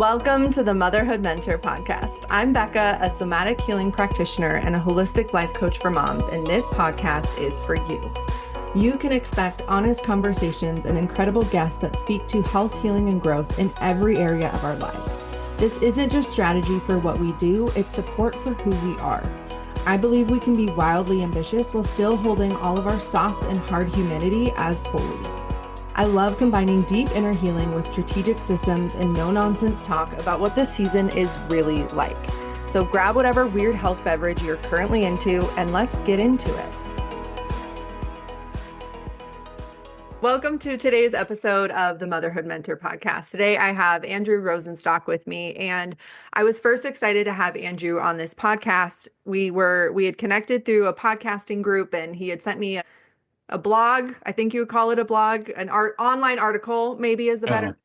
Welcome to the Motherhood Mentor podcast. I'm Becca, a somatic healing practitioner and a holistic life coach for moms, and this podcast is for you. You can expect honest conversations and incredible guests that speak to health, healing, and growth in every area of our lives. This isn't just strategy for what we do, it's support for who we are. I believe we can be wildly ambitious while still holding all of our soft and hard humanity as holy. I love combining deep inner healing with strategic systems and no-nonsense talk about what this season is really like. So grab whatever weird health beverage you're currently into and let's get into it. Welcome to today's episode of the Motherhood Mentor podcast. Today I have Andrew Rosenstock with me, and I was first excited to have Andrew on this podcast. We had connected through a podcasting group, and he had sent me a blog. I think you would call it a blog, online article maybe is the better.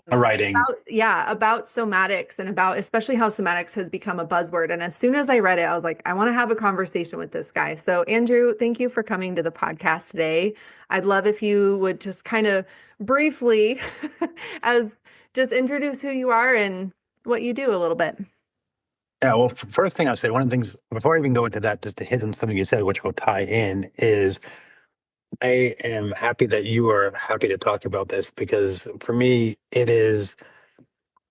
A writing. About somatics and about especially how somatics has become a buzzword. And as soon as I read it, I was like, I want to have a conversation with this guy. So Andrew, thank you for coming to the podcast today. I'd love if you would just kind of briefly just introduce who you are and what you do a little bit. Yeah, well, first thing I'll say, one of the things, before I even go into that, just to hit on something you said, which will tie in, is I am happy that you are happy to talk about this, because for me, it is,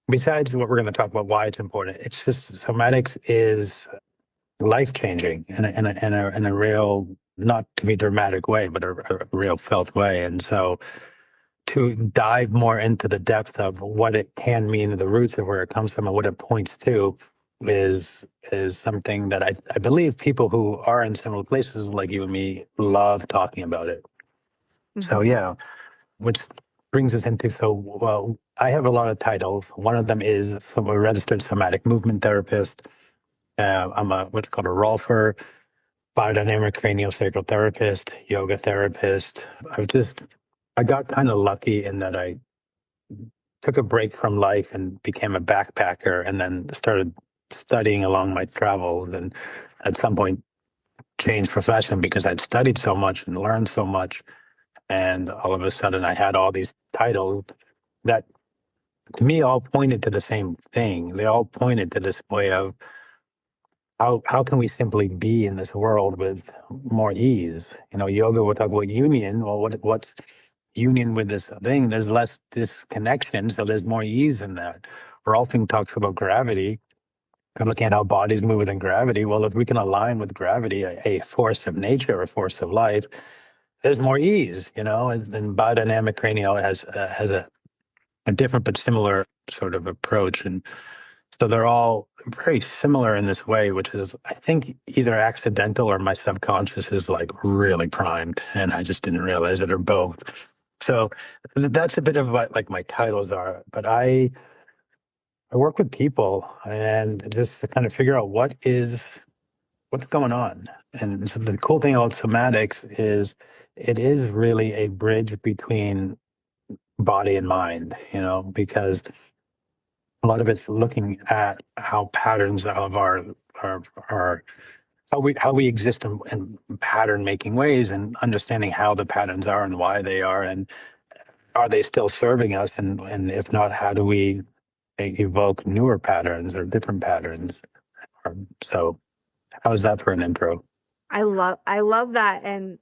besides what we're going to talk about, why it's important, it's just somatics is life-changing in a real, not to be dramatic way, but a real felt way. And so to dive more into the depth of what it can mean, the roots of where it comes from and what it points to is something that I believe people who are in similar places like you and me love talking about it. Mm-hmm. So yeah, which brings us into, well, I have a lot of titles. One of them is a registered somatic movement therapist. I'm what's called a rolfer, biodynamic craniosacral therapist, yoga therapist. I got kind of lucky in that I took a break from life and became a backpacker, and then started studying along my travels, and at some point changed profession because I'd studied so much and learned so much. And all of a sudden I had all these titles that to me all pointed to the same thing. They all pointed to this way of how can we simply be in this world with more ease? You know, yoga will talk about union. Well, what's union with this thing? There's less disconnection, so there's more ease in that. Rolfing talks about gravity. I'm looking at how bodies move within gravity. Well, if we can align with gravity, a force of nature, a force of life, there's more ease, you know. And biodynamic cranial has a different but similar sort of approach. And so they're all very similar in this way, which is, I think, either accidental or my subconscious is like really primed and I just didn't realize it, or both. So that's a bit of what like my titles are. But I work with people and just to kind of figure out what's going on. And so the cool thing about somatics is it is really a bridge between body and mind, you know, because a lot of it's looking at how patterns of our how we exist in pattern making ways, and understanding how the patterns are and why they are, and are they still serving us, and if not, how do we evoke newer patterns or different patterns. So how's that for an intro? I love that. And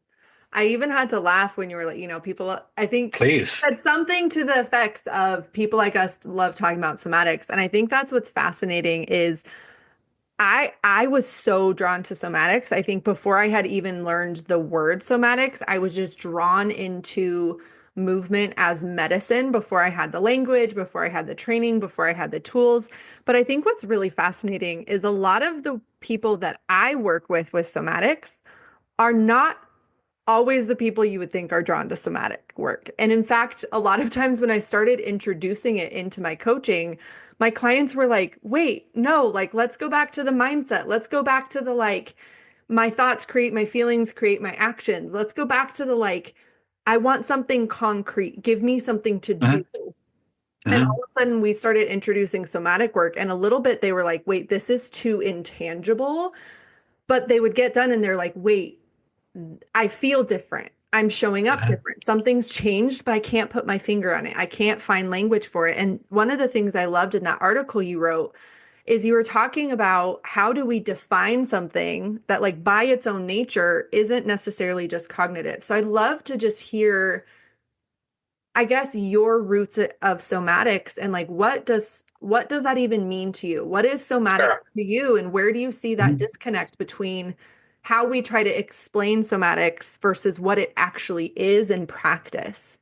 I even had to laugh when you were like, people, I think Please. said something to the effects of people like us love talking about somatics. And I think that's what's fascinating is I was so drawn to somatics. I think before I had even learned the word somatics, I was just drawn into movement as medicine before I had the language, before I had the training, before I had the tools. But I think what's really fascinating is a lot of the people that I work with somatics are not always the people you would think are drawn to somatic work. And in fact, a lot of times when I started introducing it into my coaching, my clients were like, wait, no, like, let's go back to the mindset. Let's go back to the, like, my thoughts create my feelings, create my actions. Let's go back to the, like, I want something concrete. Give me something to do. And all of a sudden we started introducing somatic work, and a little bit they were like, wait, this is too intangible. But they would get done and they're like, wait, I feel different. I'm showing up different. Something's changed, but I can't put my finger on it. I can't find language for it. And one of the things I loved in that article you wrote is you were talking about how do we define something that, like, by its own nature isn't necessarily just cognitive. So I'd love to just hear, I guess, your roots of somatics and, like, what does that even mean to you? What is somatic Sure. to you, and where do you see that Mhm. disconnect between how we try to explain somatics versus what it actually is in practice?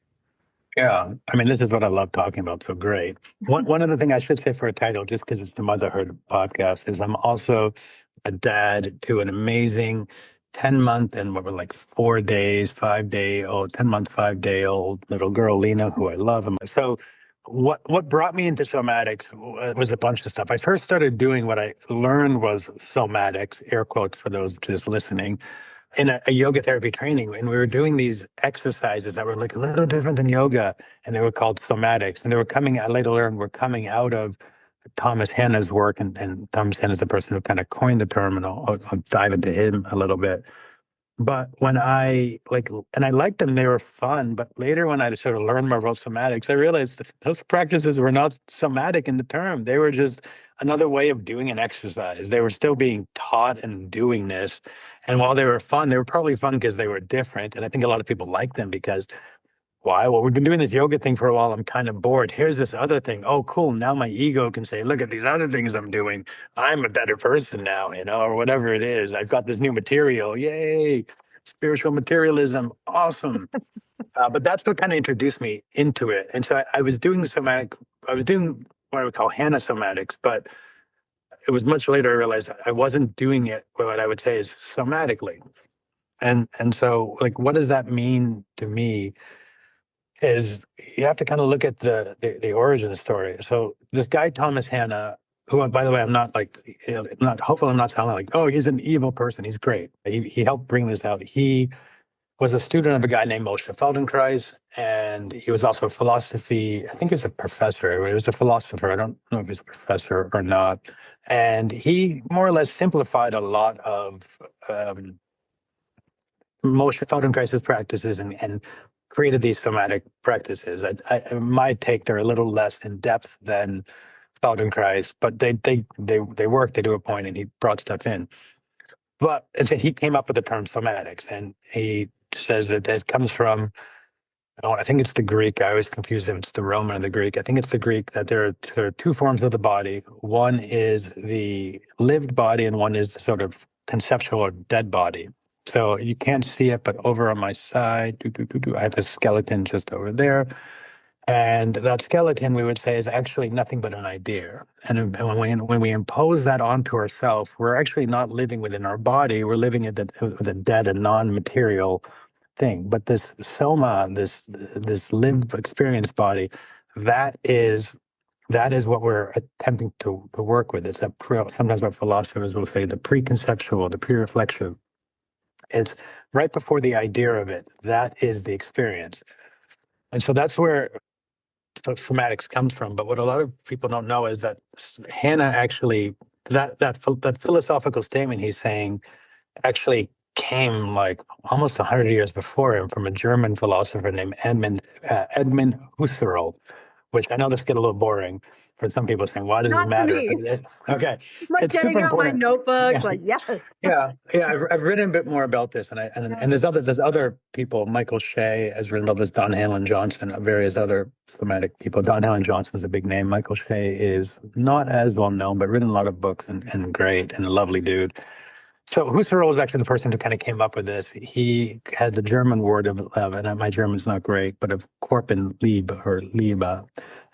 Yeah, I mean, this is what I love talking about. So great. One other thing I should say for a title, just because it's the Motherhood podcast, is I'm also a dad to an amazing 10-month and what were like 4 days, 5 day old, 10-month, 5 day old little girl, Lena, who I love. And so what brought me into somatics was a bunch of stuff. I first started doing what I learned was somatics, air quotes for those just listening, in a yoga therapy training, and we were doing these exercises that were like a little different than yoga, and they were called somatics, and they were coming. I later learned were coming out of Thomas Hanna's work, and Thomas Hanna is the person who kind of coined the term, and I'll dive into him a little bit. But when I like, and I liked them, they were fun. But later, when I sort of learned more about somatics, I realized that those practices were not somatic in the term. They were just another way of doing an exercise. They were still being taught and doing this. And while they were fun, they were probably fun because they were different. And I think a lot of people like them because why? Well, we've been doing this yoga thing for a while. I'm kind of bored. Here's this other thing. Oh, cool. Now my ego can say, look at these other things I'm doing. I'm a better person now, or whatever it is. I've got this new material. Yay. Spiritual materialism. Awesome. But that's what kind of introduced me into it. And so I was doing somatic, I was doing what I would call Hannah somatics, but it was much later I realized I wasn't doing it what I would say is somatically. And so like, what does that mean to me? Is you have to kind of look at the origin story. So this guy Thomas Hanna, who by the way, I'm not like, I'm not hopefully I'm not sounding like, oh, he's an evil person. He's great. He helped bring this out. He was a student of a guy named Moshe Feldenkrais, and he was also a philosophy. I think he was a professor. He was a philosopher. I don't know if he's a professor or not. And he more or less simplified a lot of um, Moshe Feldenkrais' practices and created these somatic practices. My take, they're a little less in depth than Feldenkrais, but they work. They do a point, and he brought stuff in. But so he came up with the term somatics, and he says that it comes from. Oh, I think it's the Greek. I always confuse if it's the Roman or the Greek. I think it's the Greek that there are two forms of the body. One is the lived body, and one is the sort of conceptual or dead body. So you can't see it, but over on my side, I have a skeleton just over there. And that skeleton, we would say, is actually nothing but an idea. And when we impose that onto ourselves, we're actually not living within our body. We're living with a dead and non-material thing. But this soma, this lived experience body, that is that is what we're attempting to work with. It's sometimes what philosophers will say the preconceptual, the pre-reflection. It's right before the idea of it. That is the experience. And so that's where somatics comes from. But what a lot of people don't know is that Hannah actually that philosophical statement he's saying actually came like almost 100 years before him from a German philosopher named Edmund Husserl, which I know this get a little boring for some people saying, why does this Not to matter? me. Okay, Like it's super getting out my important. notebook, Yeah. like, yes. Yeah. I've written a bit more about this, and there's other people. Michael Shea has written about this. Don Halen Johnson, various other somatic people. Don Halen Johnson is a big name. Michael Shea is not as well known, but written a lot of books and great and a lovely dude. So Husserl was actually the person who kind of came up with this. He had the German word of and my German's not great, but of Körperliebe or Liebe.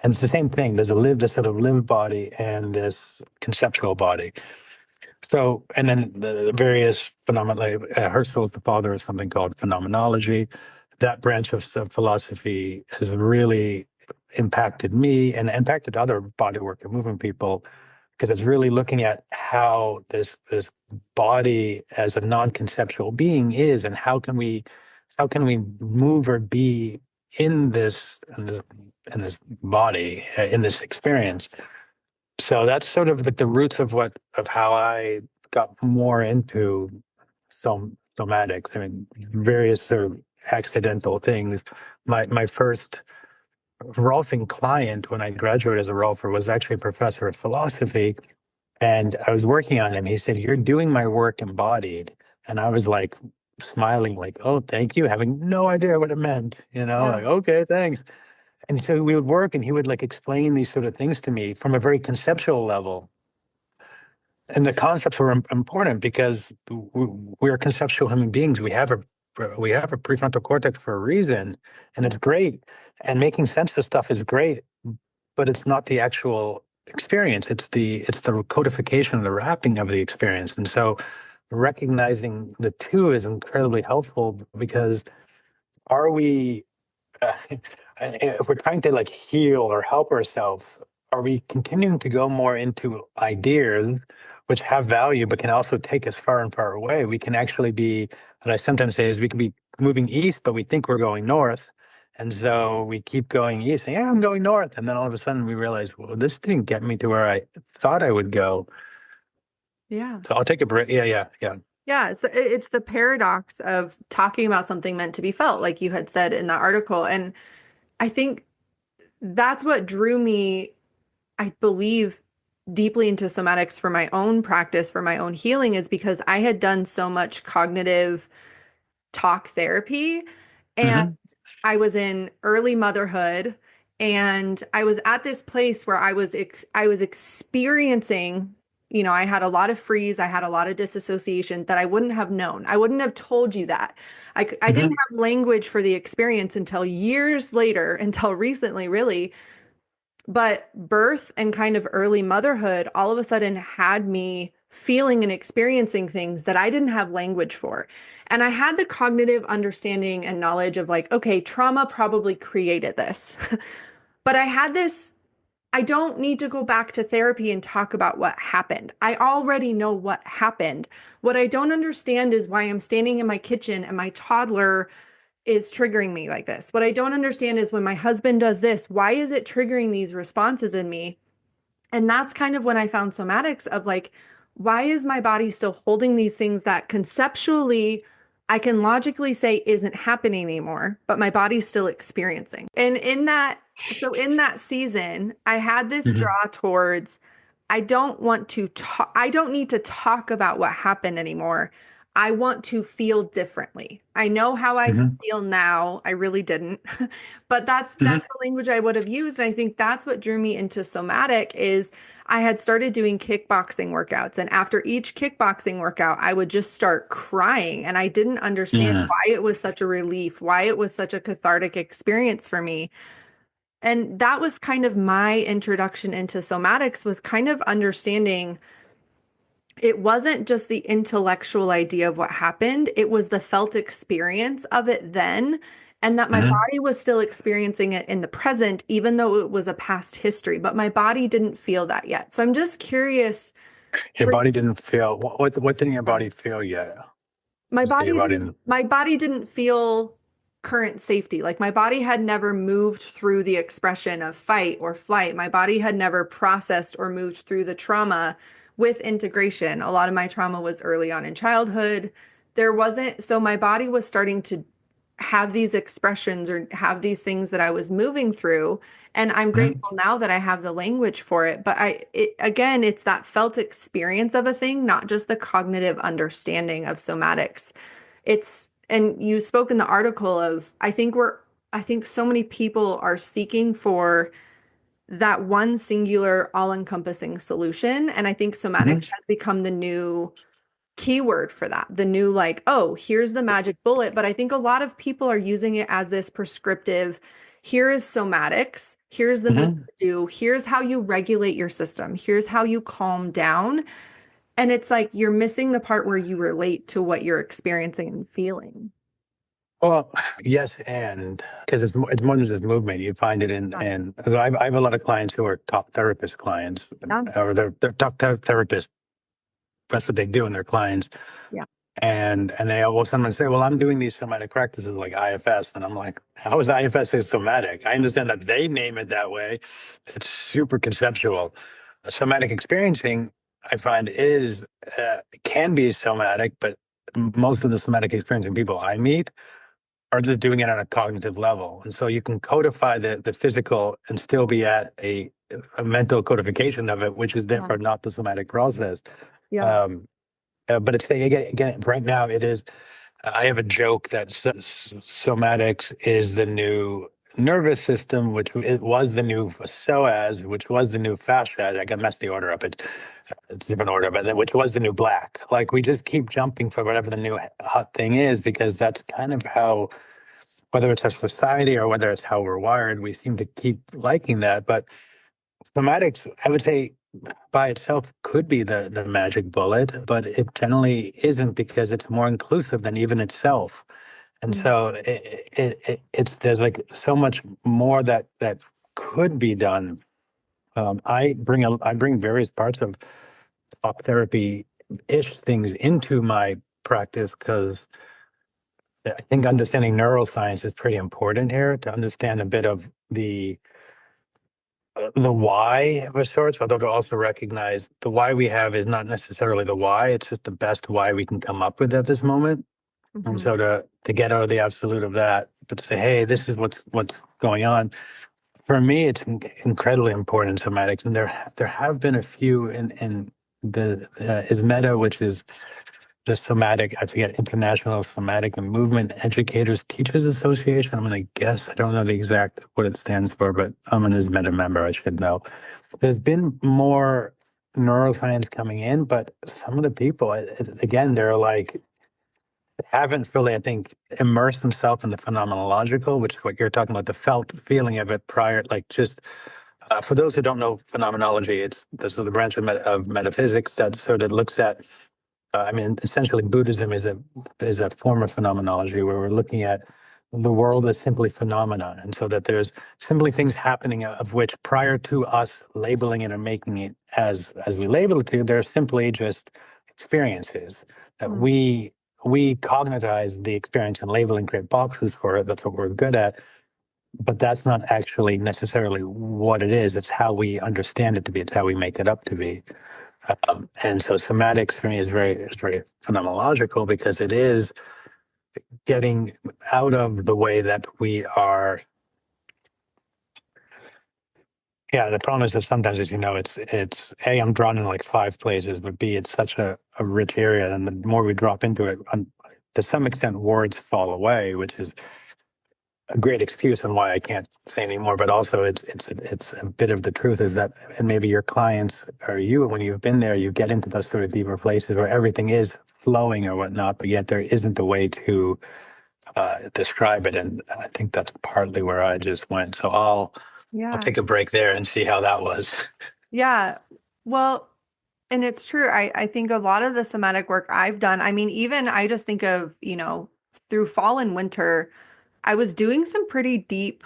And it's the same thing. There's this sort of lived body and this conceptual body. So, and then the various phenomena, Husserl's the father of something called phenomenology. That branch of philosophy has really impacted me and impacted other bodywork and movement people because it's really looking at how this body as a non-conceptual being is, and how can we move or be in this body in this experience. So that's sort of like the roots of how I got more into somatics. I mean, various sort of accidental things. My first Rolfing client when I graduated as a Rolfer was actually a professor of philosophy. And I was working on him. He said, "You're doing my work embodied." And I was like smiling, like, "Oh, thank you," having no idea what it meant, Yeah. like, okay, thanks. And so we would work and he would like explain these sort of things to me from a very conceptual level. And the concepts were important because we're conceptual human beings. We have a prefrontal cortex for a reason, and it's great. And making sense of stuff is great, but it's not the actual experience. It's the codification, the wrapping of the experience. And so, recognizing the two is incredibly helpful because are we if we're trying to like heal or help ourselves, are we continuing to go more into ideas which have value but can also take us far and far away? We can actually be, what I sometimes say is we can be moving east, but we think we're going north. And so we keep going east, and yeah, I'm going north. And then all of a sudden we realize, well, this didn't get me to where I thought I would go. Yeah. So I'll take a break. Yeah, yeah, yeah. Yeah, it's the paradox of talking about something meant to be felt, like you had said in the article. And I think that's what drew me, I believe, deeply into somatics for my own practice, for my own healing, is because I had done so much cognitive talk therapy. And Hmm. I was in early motherhood, and I was at this place where I was experiencing, I had a lot of freeze, I had a lot of disassociation that I wouldn't have known. I wouldn't have told you that. I didn't Hmm. have language for the experience until years later, until recently, really. But birth and kind of early motherhood all of a sudden had me feeling and experiencing things that I didn't have language for. And I had the cognitive understanding and knowledge of like, okay, trauma probably created this. But I had this, I don't need to go back to therapy and talk about what happened. I already know what happened. What I don't understand is why I'm standing in my kitchen and my toddler is triggering me like this. What I don't understand is when my husband does this, why is it triggering these responses in me? And that's kind of when I found somatics of like, why is my body still holding these things that conceptually I can logically say isn't happening anymore, but my body's still experiencing. And in that season, I had this Hmm. draw towards, I don't want to talk, I don't need to talk about what happened anymore. I want to feel differently. I know how I Hmm. feel now. I really didn't. But that's Hmm. the language I would have used. And I think that's what drew me into somatic is I had started doing kickboxing workouts. And after each kickboxing workout, I would just start crying. And I didn't understand Yeah. why it was such a relief, why it was such a cathartic experience for me. And that was kind of my introduction into somatics, was kind of understanding it wasn't just the intellectual idea of what happened, it was the felt experience of it then, and that my Hmm. body was still experiencing it in the present, even though it was a past history, but my body didn't feel that yet. So I'm just curious Your for body didn't feel what didn't your body feel yet? my You say your body body didn't didn't. my body didn't feel current safety. Like my body had never moved through the expression of fight or flight. My body had never processed or moved through the trauma with integration. A lot of my trauma was early on in childhood. There wasn't, so my body was starting to have these expressions or have these things that I was moving through. And I'm Mhm. grateful now that I have the language for it. But again, it's that felt experience of a thing, not just the cognitive understanding of somatics. And you spoke in the article of, I think so many people are seeking for that one singular, all-encompassing solution. And I think somatics Mhm. has become the new keyword for that, the new like, oh, here's the magic bullet. But I think a lot of people are using it as this prescriptive, here is somatics, here's the move Mhm. to do, here's how you regulate your system, here's how you calm down. And it's like you're missing the part where you relate to what you're experiencing and feeling. Well, yes, and because it's more than just movement. You find it in, Yeah. and I have a lot of clients who are talk therapist clients, Yeah. or they're talk therapists. That's what they do in their clients. Yeah. And they will sometimes say, "Well, I'm doing these somatic practices like IFS," and I'm like, "How is IFS a somatic?" I understand that they name it that way. It's super conceptual. Somatic experiencing, I find, is can be somatic, but most of the somatic experiencing people I meet are just doing it on a cognitive level. And so you can codify the physical and still be at a mental codification of it, which is Yeah. therefore not the somatic process. Yeah. Um, but it's again, right now it is. I have a joke that somatics is the new nervous system, which it was the new psoas, which was the new fascia. I got messed the order up. It's a different order, but which was the new black. Like we just keep jumping for whatever the new hot thing is, because that's kind of how, whether it's our society or whether it's how we're wired, we seem to keep liking that. But somatics, I would say, by itself could be the magic bullet, but it generally isn't, because it's more inclusive than even itself. And Mm. so it's there's like so much more that could be done. I bring various parts of talk therapy ish things into my practice, because I think understanding neuroscience is pretty important here to understand a bit of the why of a sorts, although to also recognize the why we have is not necessarily the why, it's just the best why we can come up with at this moment. And Mhm. so to get out of the absolute of that, but to say, hey, this is what's going on. For me, it's incredibly important in somatics, and there have been a few in the is meta, which is the somatic, I forget, International Somatic and Movement Educators Teachers Association. I'm going to guess, I don't know the exact what it stands for, but I'm an ISMETA member, I should know. There's been more neuroscience coming in, but some of the people, again, they're like, haven't really, I think, immersed themselves in the phenomenological, which is what you're talking about, the felt feeling of it prior, like just for those who don't know phenomenology, it's this is the branch of metaphysics that sort of looks at I mean, essentially, Buddhism is a form of phenomenology where we're looking at the world as simply phenomena, and so that there's simply things happening of which, prior to us labeling it or making it as we label it to, they're simply just experiences that Mm. we cognitize the experience and label and create boxes for it. That's what we're good at, but that's not actually necessarily what it is. It's how we understand it to be. It's how we make it up to be. And so somatics for me is very phenomenological, because it is getting out of the way that we are. Yeah, the problem is that sometimes, as you know, it's A, I'm drawn in like five places, but B, it's such a rich area. And the more we drop into it, to some extent, words fall away, which is a great excuse on why I can't say anymore. But also, it's a bit of the truth is that, and maybe your clients or you, when you've been there, you get into those sort of deeper places where everything is flowing or whatnot, but yet there isn't a way to describe it. And I think that's partly where I just went. So I'll Yeah. take a break there and see how that was. Yeah. Well, and it's true. I think a lot of the somatic work I've done, I mean, even I just think of, through fall and winter, I was doing some pretty deep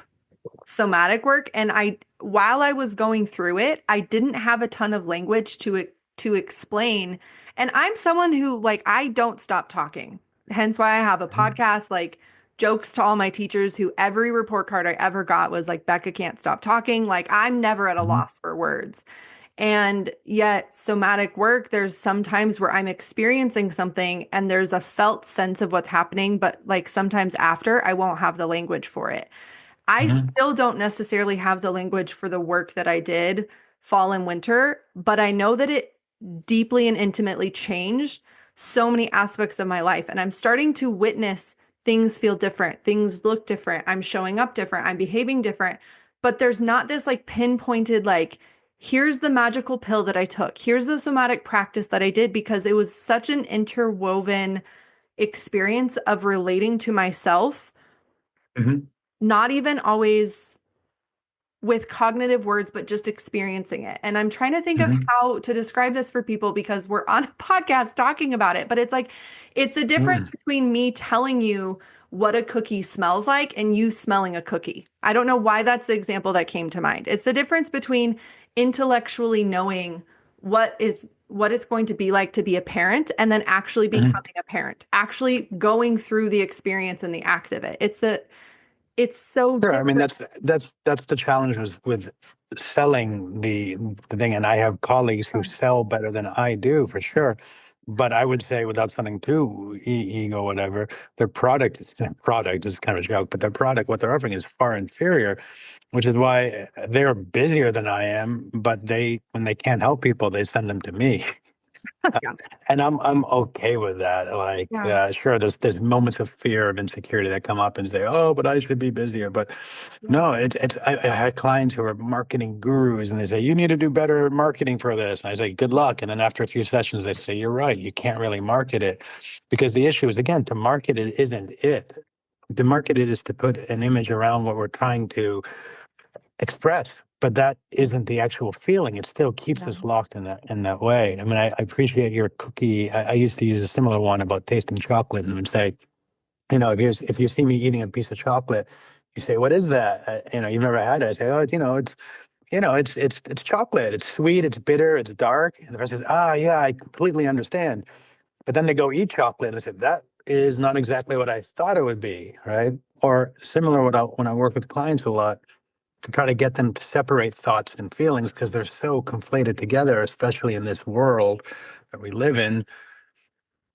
somatic work, and while I was going through it, I didn't have a ton of language to explain. And I'm someone who, like, I don't stop talking. Hence why I have a Mhm, podcast, like, jokes to all my teachers, who every report card I ever got was like, Becca can't stop talking. Like, I'm never at a mhm, loss for words. And yet, somatic work, there's some times where I'm experiencing something and there's a felt sense of what's happening, but like sometimes after, I won't have the language for it. I mhm, still don't necessarily have the language for the work that I did fall and winter, but I know that it deeply and intimately changed so many aspects of my life. And I'm starting to witness things feel different, things look different, I'm showing up different, I'm behaving different. But there's not this like pinpointed, like, here's the magical pill that I took, here's the somatic practice that I did, because it was such an interwoven experience of relating to myself, mhm, not even always with cognitive words, but just experiencing it. And I'm trying to think of mhm, how to describe this for people, because we're on a podcast talking about it. But it's like, it's the difference mhm, between me telling you what a cookie smells like and you smelling a cookie. I don't know why that's the example that came to mind. It's the difference between intellectually knowing what it's going to be like to be a parent, and then actually mhm. becoming a parent, actually going through the experience and the act of it. It's so Sure. I mean, different. that's the challenge with selling the thing. And I have colleagues who sell better than I do, for sure. But I would say, without sounding too ego, whatever, their product is kind of a joke, but their product, what they're offering, is far inferior, which is why they're busier than I am. But when they can't help people, they send them to me. Yeah. And I'm okay with that. Like, Yeah. sure, there's moments of fear of insecurity that come up and say, "Oh, but I should be busier." But Yeah. no, I had clients who are marketing gurus, and they say, "You need to do better marketing for this." And I say, "Good luck." And then after a few sessions, they say, "You're right. You can't really market it," because the issue is, again, to market it isn't it. To market it is to put an image around what we're trying to express, but that isn't the actual feeling. It still keeps Yeah. us locked in that way. I mean, I appreciate your cookie. I used to use a similar one about tasting chocolate and would say, if you see me eating a piece of chocolate, you say, "What is that?" You've never had it. I say, "Oh, it's chocolate. It's sweet. It's bitter. It's dark." And the person says, "Ah, yeah, I completely understand." But then they go eat chocolate, and I said, "That is not exactly what I thought it would be," right? Or similar, when I work with clients a lot, to try to get them to separate thoughts and feelings because they're so conflated together, especially in this world that we live in.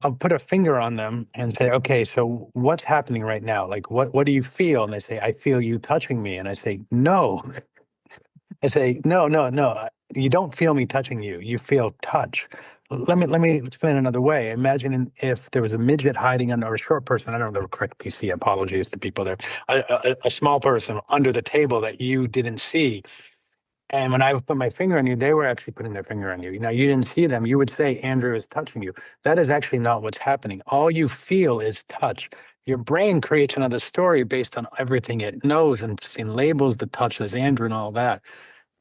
I'll put a finger on them and say, "Okay, so what's happening right now? Like, what do you feel?" And they say, "I feel you touching me." And I say, "No." I say, "No, no, no. You don't feel me touching you. You feel touch." Let me explain another way. Imagine if there was a midget hiding under, or a short person. I don't know the correct PC. Apologies to people there. A small person under the table that you didn't see. And when I put my finger on you, they were actually putting their finger on you. Now, you didn't see them. You would say, "Andrew is touching you." That is actually not what's happening. All you feel is touch. Your brain creates another story based on everything it knows and labels the touch as Andrew and all that.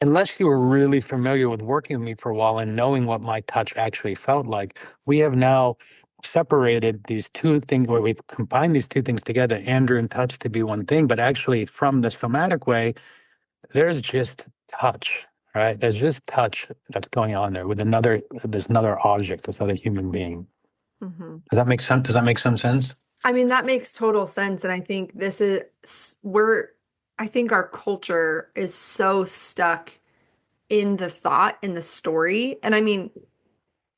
Unless you were really familiar with working with me for a while and knowing what my touch actually felt like, we have now separated these two things, or we've combined these two things together, Andrew and touch, to be one thing. But actually, from the somatic way, there's just touch, right? There's just touch that's going on there with this another object, this other human being. Hmm. Does that make sense? Does that make some sense? I mean, that makes total sense. And I think I think our culture is so stuck in the thought, in the story. And I mean,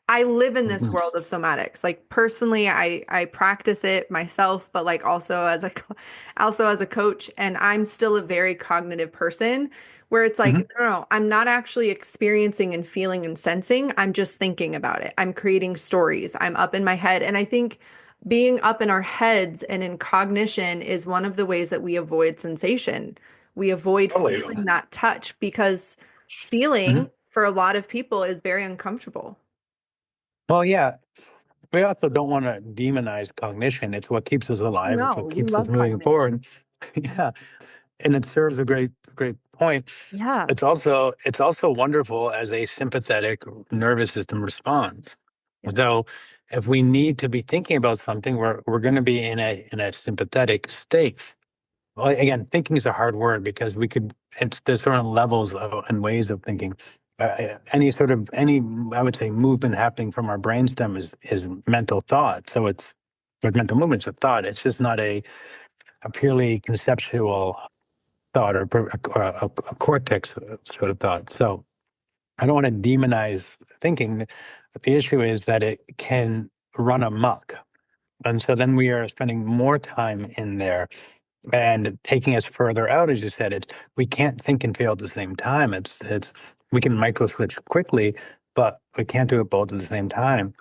I live in this Mhm. world of somatics. Like personally, I practice it myself, but like also as a coach, and I'm still a very cognitive person where it's like, Mhm. no, no, I'm not actually experiencing and feeling and sensing. I'm just thinking about it. I'm creating stories. I'm up in my head. And I think being up in our heads and in cognition is one of the ways that we avoid sensation. We avoid Totally. feeling that touch because Mhm. feeling for a lot of people is very uncomfortable. Well, yeah, we also don't want to demonize cognition. It's what keeps us alive. It's No, what we keeps us love moving cognition. forward. Yeah, and it serves a great point. Yeah. It's also wonderful as a sympathetic nervous system response. Yeah. So if we need to be thinking about something, we're going to be in a sympathetic state. Well, again, thinking is a hard word because there's certain levels and ways of thinking. Any I would say movement happening from our brainstem is mental thought. So with mental movements, a thought. It's just not a purely conceptual thought, or a cortex sort of thought. So I don't want to demonize thinking, but the issue is that it can run amok. And so then we are spending more time in there and taking us further out. As you said, we can't think and feel at the same time. It's we can micro switch quickly, but we can't do it both at the same time.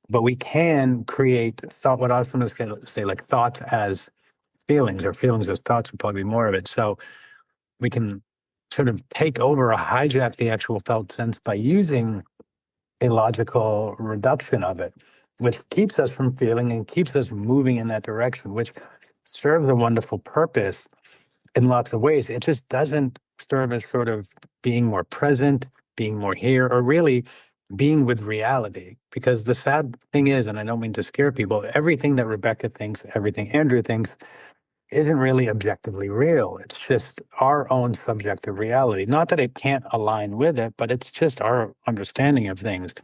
But we can create thought, what I was going to say, like thoughts as feelings, or feelings as thoughts would probably be more of it. So we can sort of take over or hijack the actual felt sense by using a logical reduction of it, which keeps us from feeling and keeps us moving in that direction, which serves a wonderful purpose in lots of ways. It just doesn't serve as sort of being more present, being more here, or really being with reality. Because the sad thing is, and I don't mean to scare people, everything that Rebecca thinks, everything Andrew thinks, isn't really objectively real. It's just our own subjective reality. Not that it can't align with it, but it's just our understanding of things.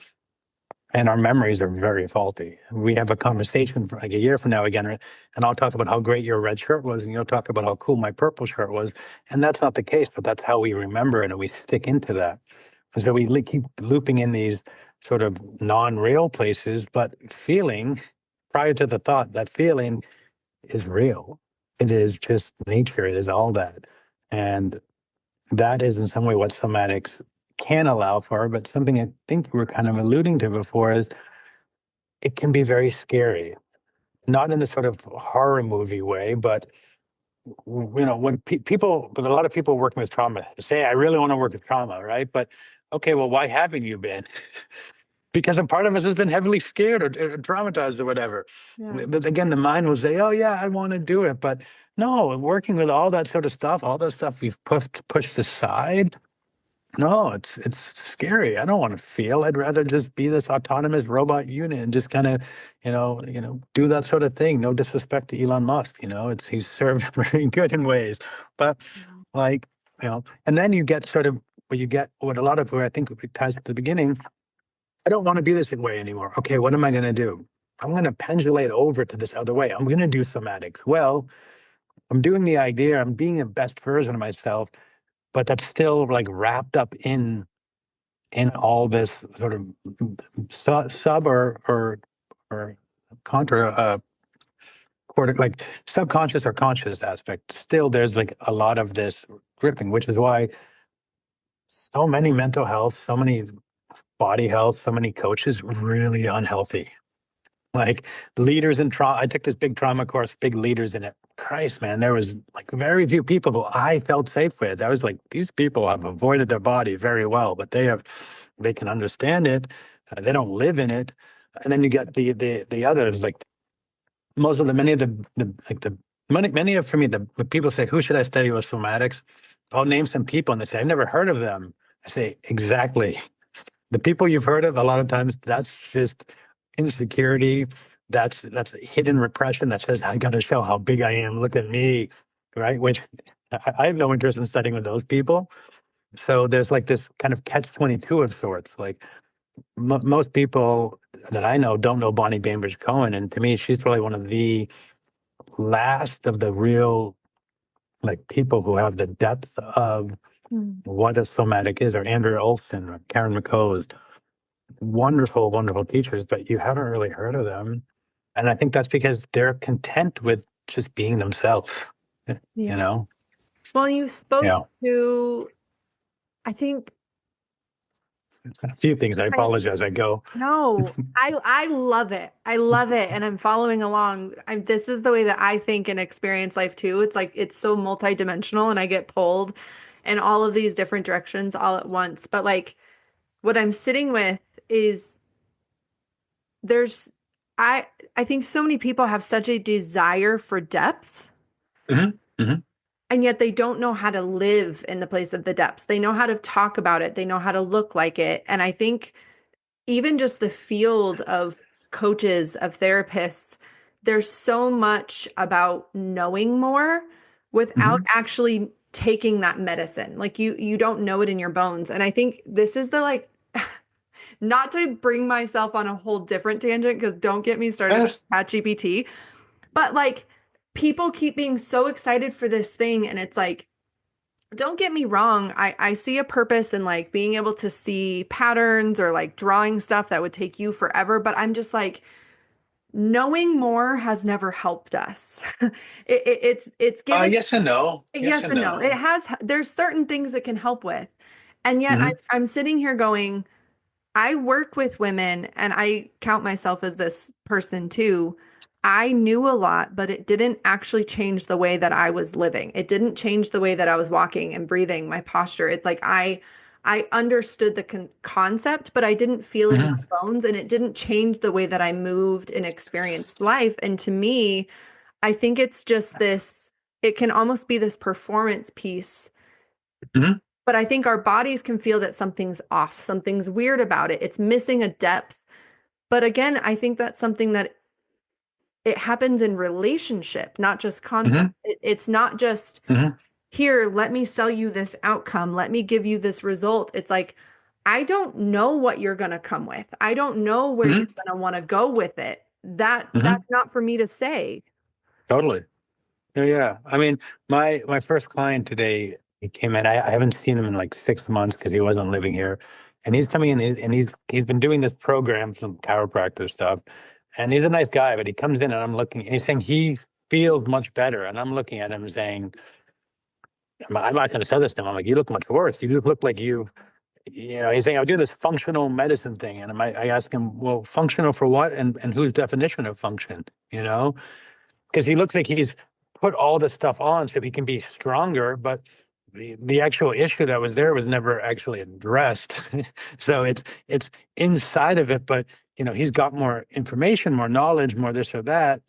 And our memories are very faulty. We have a conversation for like a year from now again, and I'll talk about how great your red shirt was, and you'll talk about how cool my purple shirt was. And that's not the case, but that's how we remember it, and we stick into that. And so we keep looping in sort of non-real places, but feeling prior to the thought, that feeling is real. It is just nature. It is all that. And that is in some way what somatics can allow for, but something I think you were kind of alluding to before is it can be very scary, not in the sort of horror movie way, but when people, but a lot of people working with trauma say, I really want to work with trauma, right? But okay, well, why haven't you been? Because a part of us has been heavily scared or traumatized or whatever. Yeah. Again, the mind will say, oh, yeah, I want to do it. But no, working with all that sort of stuff, all that stuff we've pushed aside. No, it's scary. I don't want to feel. I'd rather just be this autonomous robot unit and just kind of, do that sort of thing. No disrespect to Elon Musk, he's served very good in ways, but like, and then you get sort of what a lot of who I think it ties to the beginning. I don't want to be this way anymore. Okay, what am I going to do? I'm going to pendulate over to this other way. I'm going to do somatics. Well, I'm doing the idea. I'm being the best version of myself, but that's still like wrapped up in all this sort of sub or contra like subconscious or conscious aspect. Still, there's like a lot of this gripping, which is why so many mental health, so many body health, so many coaches really unhealthy. Like leaders in trauma. I took this big trauma course, big leaders in it. Christ, man, there was like very few people who I felt safe with. I was like, these people have avoided their body very well, but they can understand it. They don't live in it. And then you get the others, like most of the many of the like the many of for me the people say, who should I study with somatics? I'll name some people and they say, I've never heard of them. I say, exactly. The people you've heard of, a lot of times that's just insecurity. That's hidden repression that says, I got to show how big I am. Look at me, right? Which I have no interest in studying with those people. So there's like this kind of catch-22 of sorts. Like most people that I know don't know Bonnie Bainbridge Cohen, and to me, she's probably one of the last of the real like people who have the depth of Mm. what a somatic is, or Andrew Olson, or Karen McCose, wonderful, wonderful teachers, but you haven't really heard of them. And I think that's because they're content with just being themselves, you Yeah. know? Well, you spoke Yeah. to, I think, A few things. I I apologize. I go. no, I love it. I love it, and I'm following along. This is the way that I think and experience life too. It's like it's so multidimensional, and I get pulled in all of these different directions all at once. But like what I'm sitting with is there's I I think so many people have such a desire for depths, Hmm. Hmm. and yet they don't know how to live in the place of the depths. They know how to talk about it, they know how to look like it. And I think even just the field of coaches, of therapists, there's so much about knowing more without Hmm. actually taking that medicine. Like you don't know it in your bones. And I think this is the like not to bring myself on a whole different tangent, because don't get me started with Yes. ChatGPT, but like people keep being so excited for this thing, and it's like, don't get me wrong, I see a purpose in like being able to see patterns or like drawing stuff that would take you forever, but I'm just like, knowing more has never helped us. It's given Yes and no. Yes yes and and no. It no. has, there's certain things it can help with. And yet Hmm. I'm sitting here going, I work with women and I count myself as this person too. I knew a lot, but it didn't actually change the way that I was living. It didn't change the way that I was walking and breathing, my posture. It's like I understood the concept, but I didn't feel it in Hmm. my bones, and it didn't change the way that I moved and experienced life. And to me, I think it's just this, it can almost be this performance piece, Hmm. but I think our bodies can feel that something's off, something's weird about it. It's missing a depth. But again, I think that's something that it happens in relationship, not just concept. Hmm. It's not just Hmm. here, let me sell you this outcome, let me give you this result. It's like, I don't know what you're going to come with. I don't know where you're Hmm. going to want to go with it. Hmm. That's not for me to say. Totally. Yeah, yeah. I mean, my first client today. He came in. I haven't seen him in like 6 months because he wasn't living here, and he's coming in and he's been doing this program, some chiropractor stuff, and he's a nice guy. But he comes in and I'm looking, and he's saying he feels much better, and I'm looking at him saying, I'm not going to say this to him. I'm like, you look much worse. You look like he's saying, I do this functional medicine thing. And I ask him, well, functional for what? And whose definition of function, Because he looks like he's put all this stuff on so he can be stronger, but the actual issue that was there was never actually addressed. So it's inside of it, but he's got more information, more knowledge, more this or that.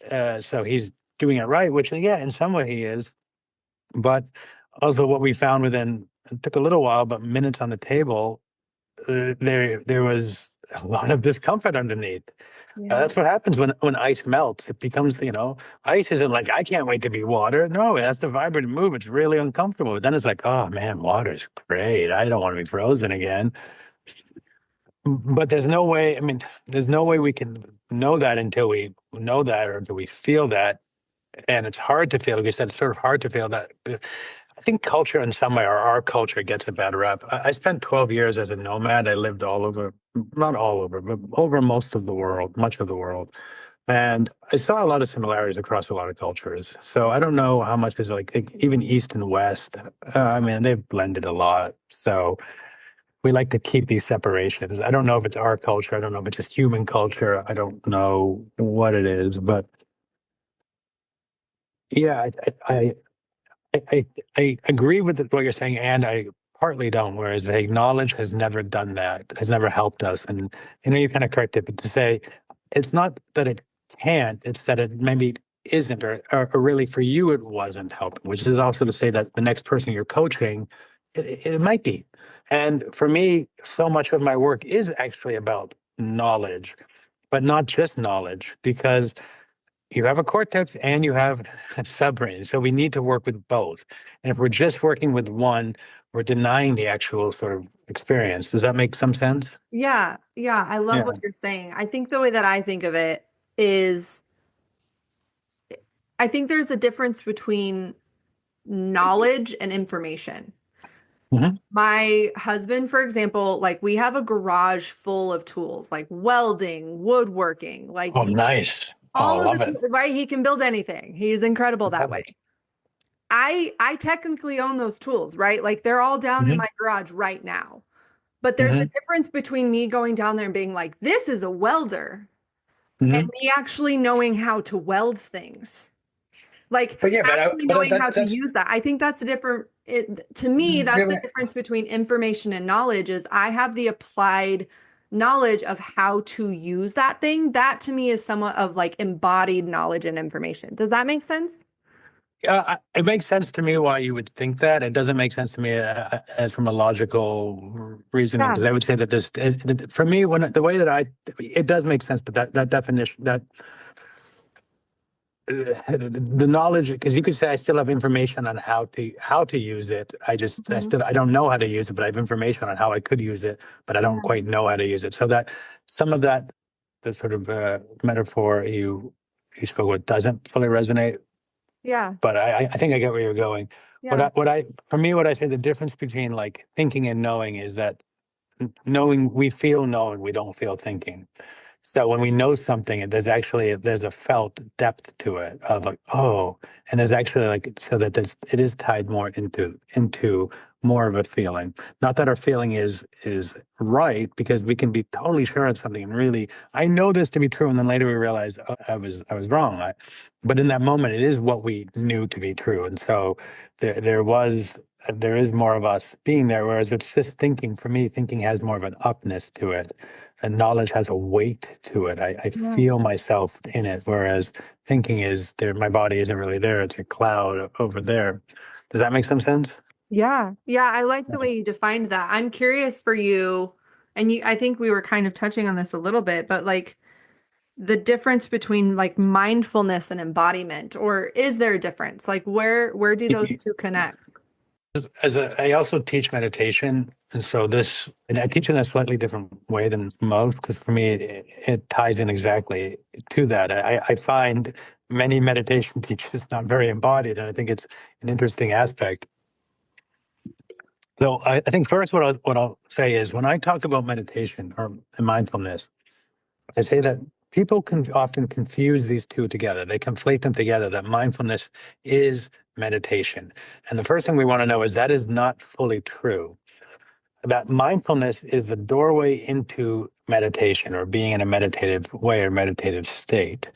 So he's doing it right, which yeah, in some way he is. But also what we found within, it took a little while, but minutes on the table, there was a lot of discomfort underneath. Yeah. That's what happens when ice melts. It becomes, ice isn't like, I can't wait to be water. No, it has to vibrate and move. It's really uncomfortable. But then it's like, oh man, water's great. I don't want to be frozen again. But there's no way, I mean, there's no way we can know that until we know that or until we feel that. And it's hard to feel, like you said, it's sort of hard to feel that. I think culture in some way, or our culture gets a bad rap. I spent 12 years as a nomad. I lived all over, not all over, but over most of the world, much of the world. And I saw a lot of similarities across a lot of cultures. So I don't know how much is like even East and West. I mean, they've blended a lot. So we like to keep these separations. I don't know if it's our culture. I don't know if it's just human culture. I don't know what it is, but yeah, I agree with what you're saying, and I partly don't. Whereas the knowledge has never done that, has never helped us. And you kind of corrected, but to say it's not that it can't, it's that it maybe isn't, or really for you it wasn't helping. Which is also to say that the next person you're coaching, it might be. And for me, so much of my work is actually about knowledge, but not just knowledge, because you have a cortex and you have a subbrain. So we need to work with both. And if we're just working with one, we're denying the actual sort of experience. Does that make some sense? Yeah. Yeah. I love Yeah. what you're saying. I think the way that I think of it is I think there's a difference between knowledge and information. Hmm. My husband, for example, like we have a garage full of tools like welding, woodworking, like Oh, nice. Oh, all I of the love it. right. He can build anything. He's incredible that Love way. it. I technically own those tools, right? Like they're all down in Hmm. my garage right now. But there's a Hmm. difference between me going down there and being like, this is a welder, and Hmm. me actually knowing how to weld things. Like But yeah, actually but knowing how to that's use that. I think that's the different to me, that's the yeah, difference between information and knowledge is I have the applied knowledge of how to use that thing. That to me is somewhat of like embodied knowledge and information. Does that make sense? it makes sense to me why you would think that. It doesn't make sense to me as from a logical reasoning, Yeah. because I would say that for me, the way that it does make sense, but that definition, that the knowledge, because you could say I still have information on how to use it. Mhm. I don't know how to use it, but I have information on how I could use it, but I don't Yeah. quite know how to use it. So that some of that, the sort of metaphor you spoke with doesn't fully resonate, Yeah. but I think I get where you're going. Yeah. For me, what I say the difference between like thinking and knowing is that knowing, we feel knowing, we don't feel thinking. So when we know something, there's a felt depth to it of like, oh, and there's actually like, so that it is tied more into more of a feeling. Not that our feeling is right, because we can be totally sure on something and really, I know this to be true, and then later we realize, oh, I was wrong. But in that moment, it is what we knew to be true, and so there is more of us being there. Whereas it's just thinking. For me, thinking has more of an upness to it, and knowledge has a weight to it. I Yeah. feel myself in it, whereas thinking is there. My body isn't really there. It's a cloud over there. Does that make some sense? Yeah. Yeah. I like the Yeah. way you defined that. I'm curious for you, and I think we were kind of touching on this a little bit, but like the difference between like mindfulness and embodiment, or is there a difference? Like where do those two connect? I also teach meditation, and so and I teach in a slightly different way than most, because for me it ties in exactly to that. I find many meditation teachers not very embodied, and I think it's an interesting aspect. So I think first what I'll say is when I talk about meditation or mindfulness, I say that people can often confuse these two together. They conflate them together, that mindfulness is meditation. And the first thing we want to know is that is not fully true. That mindfulness is the doorway into meditation or being in a meditative way or meditative state.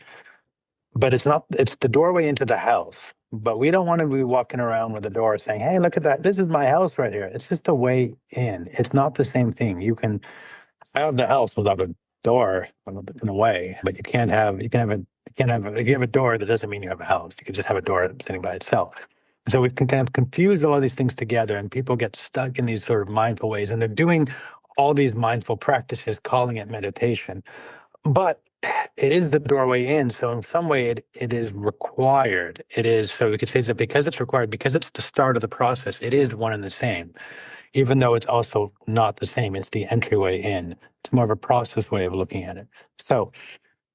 But it's not, it's the doorway into the house. But we don't want to be walking around with the door saying, hey, look at that. This is my house right here. It's just a way in. It's not the same thing. You can have the house without a door in a way, but if you have a door, that doesn't mean you have a house. You can just have a door sitting by itself. So we can kind of confuse all these things together, and people get stuck in these sort of mindful ways, and they're doing all these mindful practices, calling it meditation. But it is the doorway in. So in some way, it is required. It is, so we could say that because it's required, because it's the start of the process, it is one and the same, even though it's also not the same. It's the entryway in. It's more of a process way of looking at it. So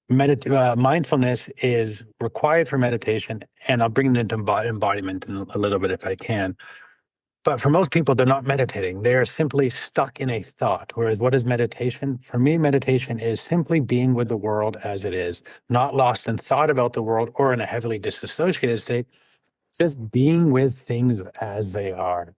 mindfulness is required for meditation, and I'll bring it into embodiment in a little bit if I can. But for most people, they're not meditating. They're simply stuck in a thought. Whereas what is meditation? For me, meditation is simply being with the world as it is, not lost in thought about the world or in a heavily disassociated state, just being with things as they are.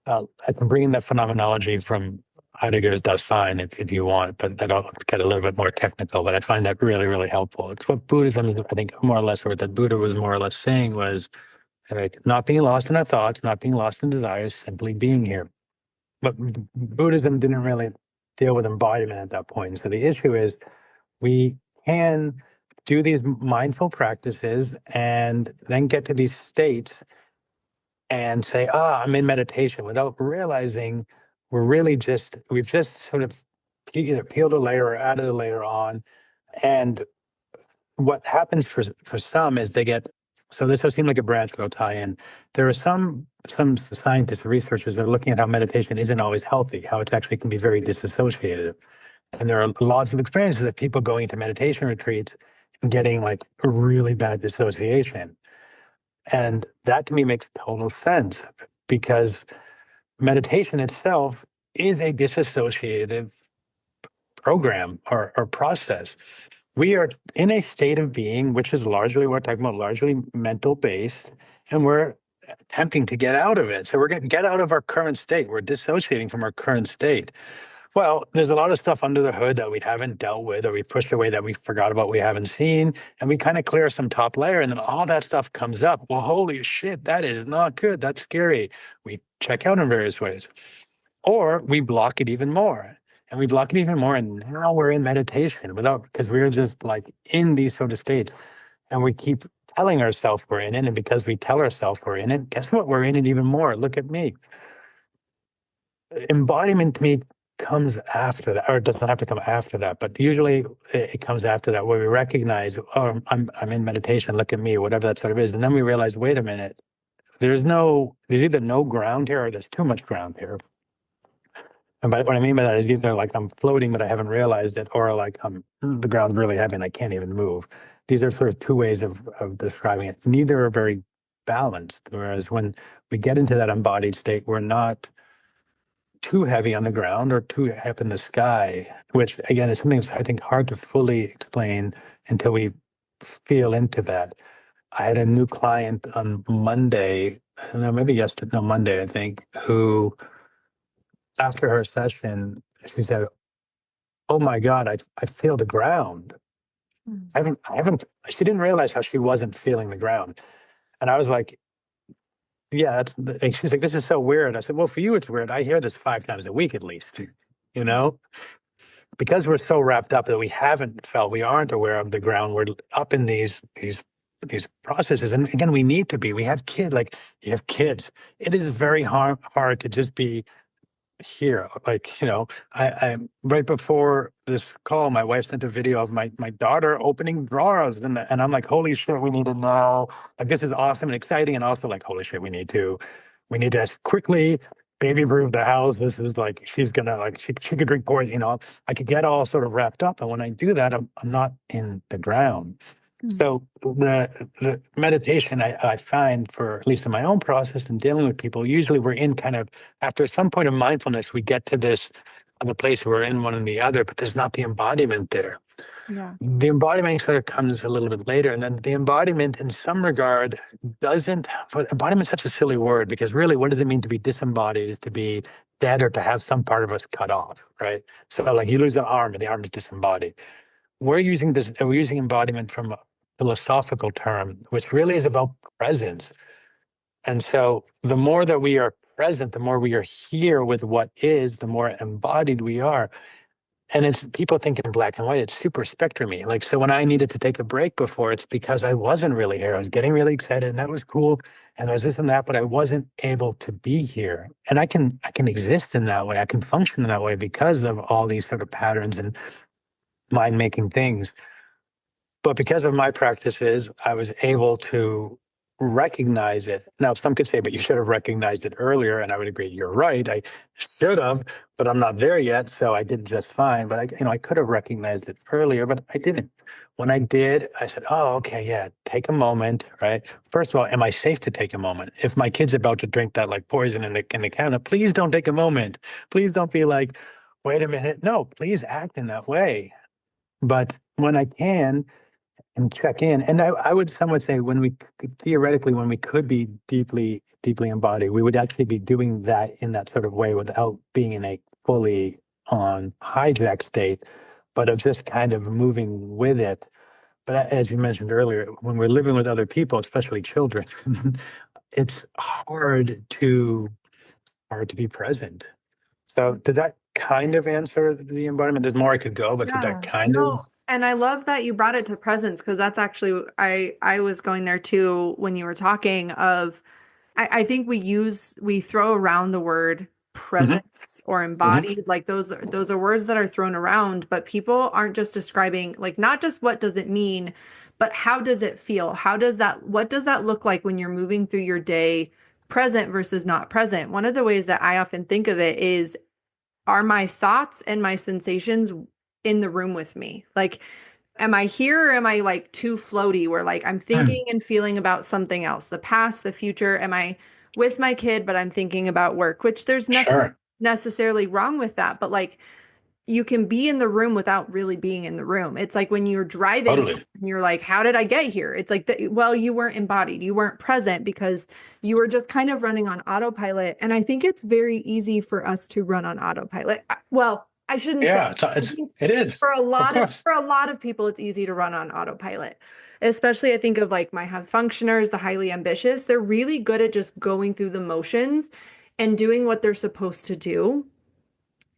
I can bring in the phenomenology from Heidegger's Das Sein if you want, but that'll get a little bit more technical. But I find that really, really helpful. It's what Buddhism is, I think, more or less, what that Buddha was more or less saying was like not being lost in our thoughts, not being lost in desires, simply being here. But Buddhism didn't really deal with embodiment at that point. So the issue is we can do these mindful practices and then get to these states and say, I'm in meditation without realizing we've just sort of either peeled a layer or added a layer on. And what happens for some is they get, so this will seem like a branch that will tie in. There are some scientists, researchers that are looking at how meditation isn't always healthy, how it actually can be very disassociative. And there are lots of experiences of people going into meditation retreats and getting like a really bad dissociation. And that to me makes total sense because meditation itself is a disassociative program or process. We are in a state of being, which is largely, we're talking about largely mental based, and we're attempting to get out of it. So we're going to get out of our current state. We're dissociating from our current state. Well, there's a lot of stuff under the hood that we haven't dealt with or we pushed away that we forgot about, we haven't seen, and we kind of clear some top layer and then all that stuff comes up. Well, holy shit, that is not good. That's scary. We check out in various ways. Or we block it even more. And we block it even more. And now we're in meditation without, because we're just like in these sort of states. And we keep telling ourselves we're in it. And because we tell ourselves we're in it, guess what? We're in it even more. Look at me. Embodiment to me comes after that, or it doesn't have to come after that, but usually it comes after that, where we recognize, oh, I'm in meditation, look at me, whatever that sort of is. And then we realize, wait a minute, there's either no ground here or there's too much ground here. And what I mean by that is either like I'm floating, but I haven't realized it, or like the ground's really heavy and I can't even move. These are sort of two ways of describing it. Neither are very balanced. Whereas when we get into that embodied state, we're not too heavy on the ground or too up in the sky, which again is something that's, I think, hard to fully explain until we feel into that. I had a new client on Monday, no, maybe yesterday, no, Monday, I think, who after her session, she said, "Oh my God, I feel the ground. She didn't realize how she wasn't feeling the ground." And I was like, yeah, and she's like, this is so weird. I said, well, for you, it's weird. I hear this 5 times a week at least, you know, because we're so wrapped up that we aren't aware of the ground. We're up in these processes. And again, we need to be, we have kids, like you have kids. It is very hard to just be here. Like, I right before this call, my wife sent a video of my daughter opening drawers, and I'm like, holy shit, we need to know. Like, this is awesome and exciting, and also like, holy shit, we need to quickly baby proof the house. This is like she's gonna like she could drink poison. I could get all sort of wrapped up, and when I do that, I'm not in the ground. So the meditation I find for at least in my own process and dealing with people, usually we're in kind of after some point of mindfulness, we get to this other place where we're in one and the other, but there's not the embodiment there. Yeah. The embodiment sort of comes a little bit later, and then the embodiment, in some regard, doesn't. But embodiment is such a silly word because really, what does it mean to be disembodied? Is to be dead or to have some part of us cut off, right? So, like you lose the arm, and the arm is disembodied. We're using this. We're using embodiment from a philosophical term, which really is about presence. And so, the more that we are present, the more we are here with what is, the more embodied we are. And it's people think in black and white, it's super spectrumy. Like, so when I needed to take a break before, it's because I wasn't really here. I was getting really excited and that was cool. And there was this and that, but I wasn't able to be here. And I can exist in that way. I can function in that way because of all these sort of patterns and mind making things. But because of my practices, I was able to recognize it. Now, some could say, but you should have recognized it earlier. And I would agree, you're right. I should have, but I'm not there yet. So I did just fine. But I could have recognized it earlier, but I didn't. When I did, I said, oh, okay, yeah, take a moment, right? First of all, am I safe to take a moment? If my kid's about to drink that like poison in the cabinet, please don't take a moment. Please don't be like, wait a minute. No, please act in that way. But when I can, and check in. And I would somewhat say when we theoretically, when we could be deeply, deeply embodied, we would actually be doing that in that sort of way without being in a fully on hijack state, but of just kind of moving with it. But as you mentioned earlier, when we're living with other people, especially children, it's hard to be present. So did that kind of answer the embodiment? There's more I could go, but did that Yeah. kind of? No, and I love that you brought it to presence because that's actually I was going there too when you were talking of I think we throw around the word Hmm. presence or Hmm. embodied like those are words that are thrown around, but people aren't just describing like not just what does it mean, but how does it feel? What does that look like when you're moving through your day present versus not present? One of the ways that I often think of it is are my thoughts and my sensations in the room with me? Like, am I here or am I like too floaty where like I'm thinking and feeling about something else, the past, the future? Am I with my kid, but I'm thinking about work, which there's nothing Sure. necessarily wrong with that. But like, you can be in the room without really being in the room. It's like when you're driving Totally. and you're like, how did I get here? It's like, well, you weren't embodied. You weren't present because you were just kind of running on autopilot. And I think it's very easy for us to run on autopilot. Well, I shouldn't say. Yeah, I think it is. for a Of lot of course. for a lot of people, it's easy to run on autopilot. Especially I think of like my high functioners, the highly ambitious. They're really good at just going through the motions and doing what they're supposed to do,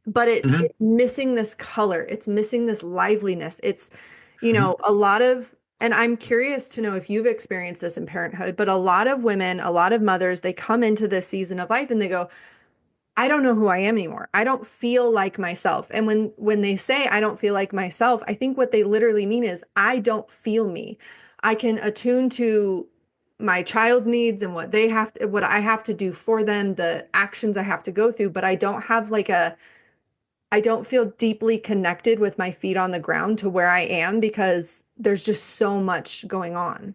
but Hmm. it's missing this color. It's missing this liveliness. It's, Hmm. a lot of, and I'm curious to know if you've experienced this in parenthood, but a lot of women, a lot of mothers, they come into this season of life and they go, I don't know who I am anymore. I don't feel like myself. And when they say I don't feel like myself, I think what they literally mean is I don't feel me. I can attune to my child's needs and what I have to do for them, the actions I have to go through, but I don't feel deeply connected with my feet on the ground to where I am because there's just so much going on.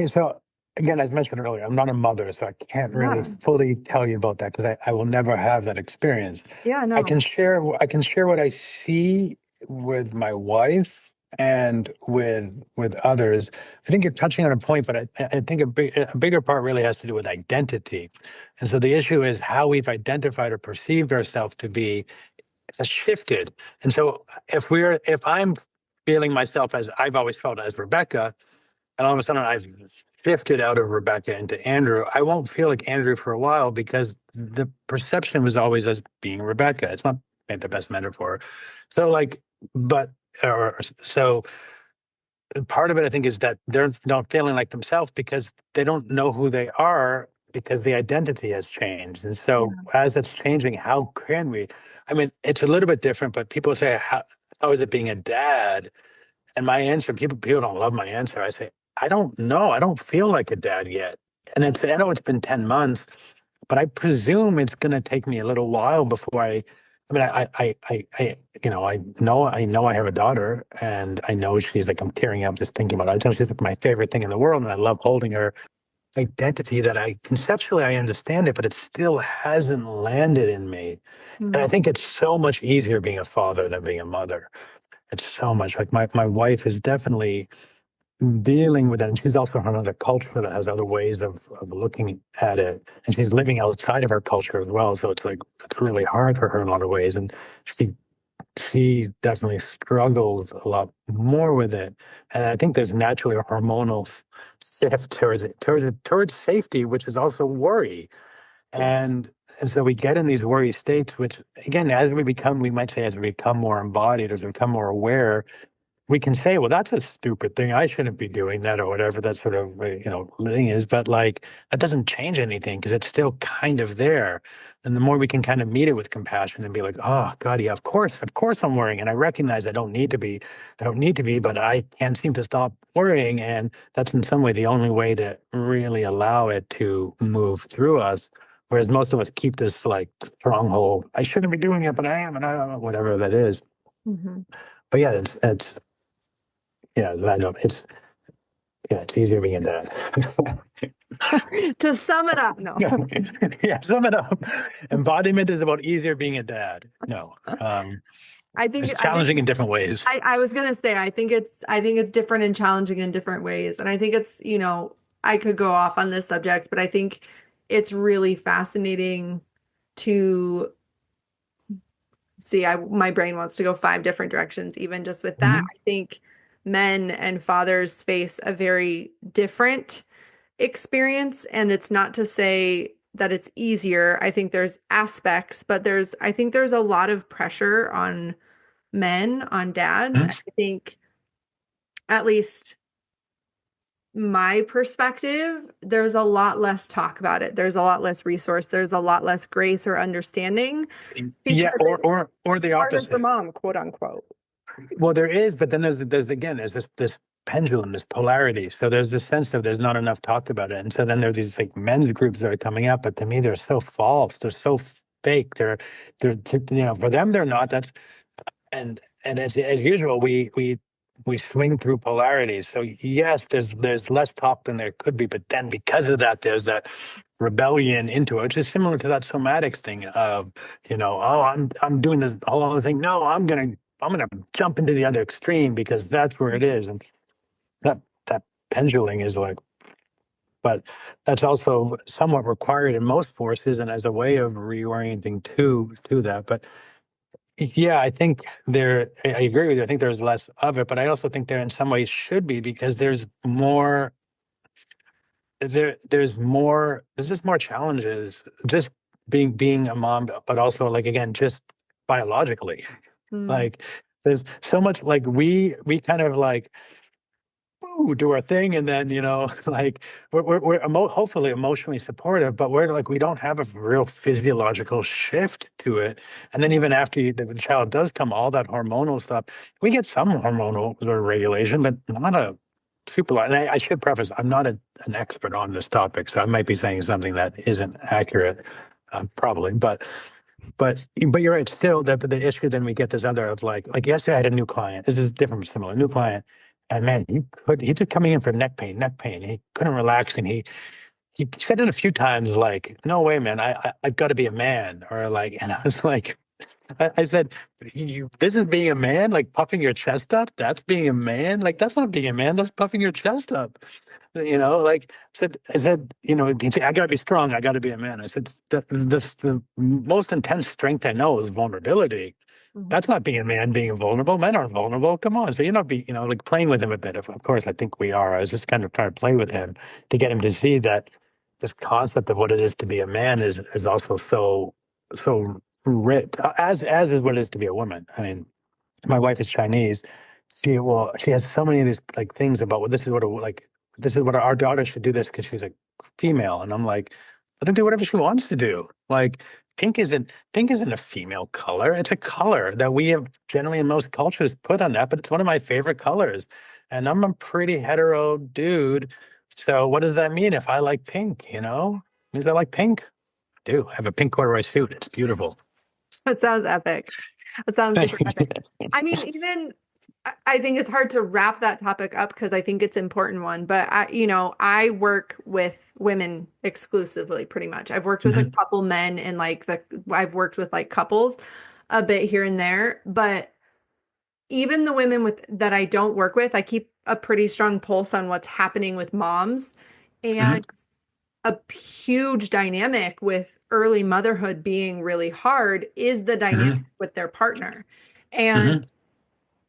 So again, as mentioned earlier, I'm not a mother, so I can't really Yeah. fully tell you about that because I will never have that experience. Yeah, I no. can share what I see with my wife and with others. I think you're touching on a point, but I think a bigger part really has to do with identity. And so the issue is how we've identified or perceived ourselves to be has shifted. And so if I'm feeling myself as I've always felt as Rebecca, and all of a sudden I've shifted out of Rebecca into Andrew, I won't feel like Andrew for a while because the perception was always as being Rebecca. It's not the best metaphor. So like, but or so part of it I think is that they're not feeling like themselves because they don't know who they are because the identity has changed. And so Yeah. as that's changing, how can we? I mean, it's a little bit different, but people say, how is it being a dad? And my answer, people don't love my answer. I say, I don't know. I don't feel like a dad yet. And I know it's been 10 months, but I presume it's going to take me a little while before I I mean, I know I have a daughter, and I know she's like, I'm tearing up just thinking about it. I tell her she's like my favorite thing in the world, and I love holding her. Identity that I conceptually I understand it, but it still hasn't landed in me. And I Mm. think it's so much easier being a father than being a mother. It's so much like my wife is definitely dealing with it. And she's also from another culture that has other ways of looking at it. And she's living outside of her culture as well. So it's like it's really hard for her in a lot of ways. And she definitely struggles a lot more with it. And I think there's naturally a hormonal shift towards it, towards safety, which is also worry. Yeah. And so we get in these worry states, which again, as we become, we might say, as we become more embodied, as we become more aware, we can say, well, that's a stupid thing. I shouldn't be doing that or whatever that sort of, thing is. But like, that doesn't change anything because it's still kind of there. And the more we can kind of meet it with compassion and be like, oh, God, yeah, of course I'm worrying. And I recognize I don't need to be, but I can't seem to stop worrying. And that's in some way the only way to really allow it to move through us. Whereas most of us keep this like stronghold. I shouldn't be doing it, but I am, and I don't know, whatever that is. Mhm. But yeah, it's yeah, I know. It's easier being a dad. To sum it up, no. Yeah, sum it up. Embodiment is about easier being a dad. No, I think it's I think challenging in different ways. I was gonna say I think it's different and challenging in different ways. And I think it's, I could go off on this subject, but I think it's really fascinating to see. My brain wants to go five different directions, even just with that. Mhm. I think men and fathers face a very different experience, and it's not to say that it's easier. I think there's aspects, but I think there's a lot of pressure on men, on dads. And I think, at least my perspective, there's a lot less talk about it. There's a lot less resource. There's a lot less grace or understanding Yeah, because it's or the harder for opposite. mom, quote unquote. Well, there is, but then there's this pendulum, this polarity. So there's this sense of there's not enough talk about it, and so then there's these like men's groups that are coming up, but to me they're so false. They're so fake. They're for them they're not. That's and as usual, we swing through polarities. So yes, there's less talk than there could be, but then because of that, there's that rebellion into it, which is similar to that somatics thing of, oh, I'm doing this whole other thing. No, I'm gonna jump into the other extreme because that's where it is. And that pendulum is like, but that's also somewhat required in most forces and as a way of reorienting to that. But yeah, I think I agree with you. I think there's less of it, but I also think there in some ways should be because there's just more challenges just being a mom, but also like again, just biologically. Mm. Like there's so much like we kind of like woo, do our thing, and then like hopefully emotionally supportive, but we're like we don't have a real physiological shift to it. And then even after the child does come, all that hormonal stuff, we get some hormonal sort of regulation, but not a super lot. And I should preface, I'm not an expert on this topic, so I might be saying something that isn't accurate, probably, but you're right. Still, the issue then we get this other of like yesterday I had a new client. This is different, but similar. New client, and man, he just coming in for neck pain. He couldn't relax, and he said it a few times like, "No way, man. I've got to be a man," or like, and I was like, I said, this is being a man, like puffing your chest up. That's being a man. Like that's not being a man. That's puffing your chest up. Like I said, he'd say, I gotta be strong. I gotta be a man. I said, the most intense strength I know is vulnerability. Mhm. That's not being a man, being vulnerable. Men aren't vulnerable. Come on. So you're not like playing with him a bit. Of course, I think we are. I was just kind of trying to play with him to get him to see that this concept of what it is to be a man is also so rich, as is what it is to be a woman. I mean, my wife is Chinese. She has so many of these like things about this is what our daughter should do this because she's a female, and I'm like, let her do whatever she wants to do. Like pink isn't a female color. It's a color that we have generally in most cultures put on that, but it's one of my favorite colors. And I'm a pretty hetero dude. So what does that mean if I like pink, Means I like pink. I do. I have a pink corduroy suit. It's beautiful. That sounds epic. That sounds super epic. Thank I mean, even I think it's hard to wrap that topic up because I think it's an important one. But I work with women exclusively, pretty much. I've worked with a Mhm, couple men and I've worked with like couples a bit here and there. But even the women with that I don't work with, I keep a pretty strong pulse on what's happening with moms. mhm, And a huge dynamic with early motherhood being really hard is the dynamic mhm, with their partner. And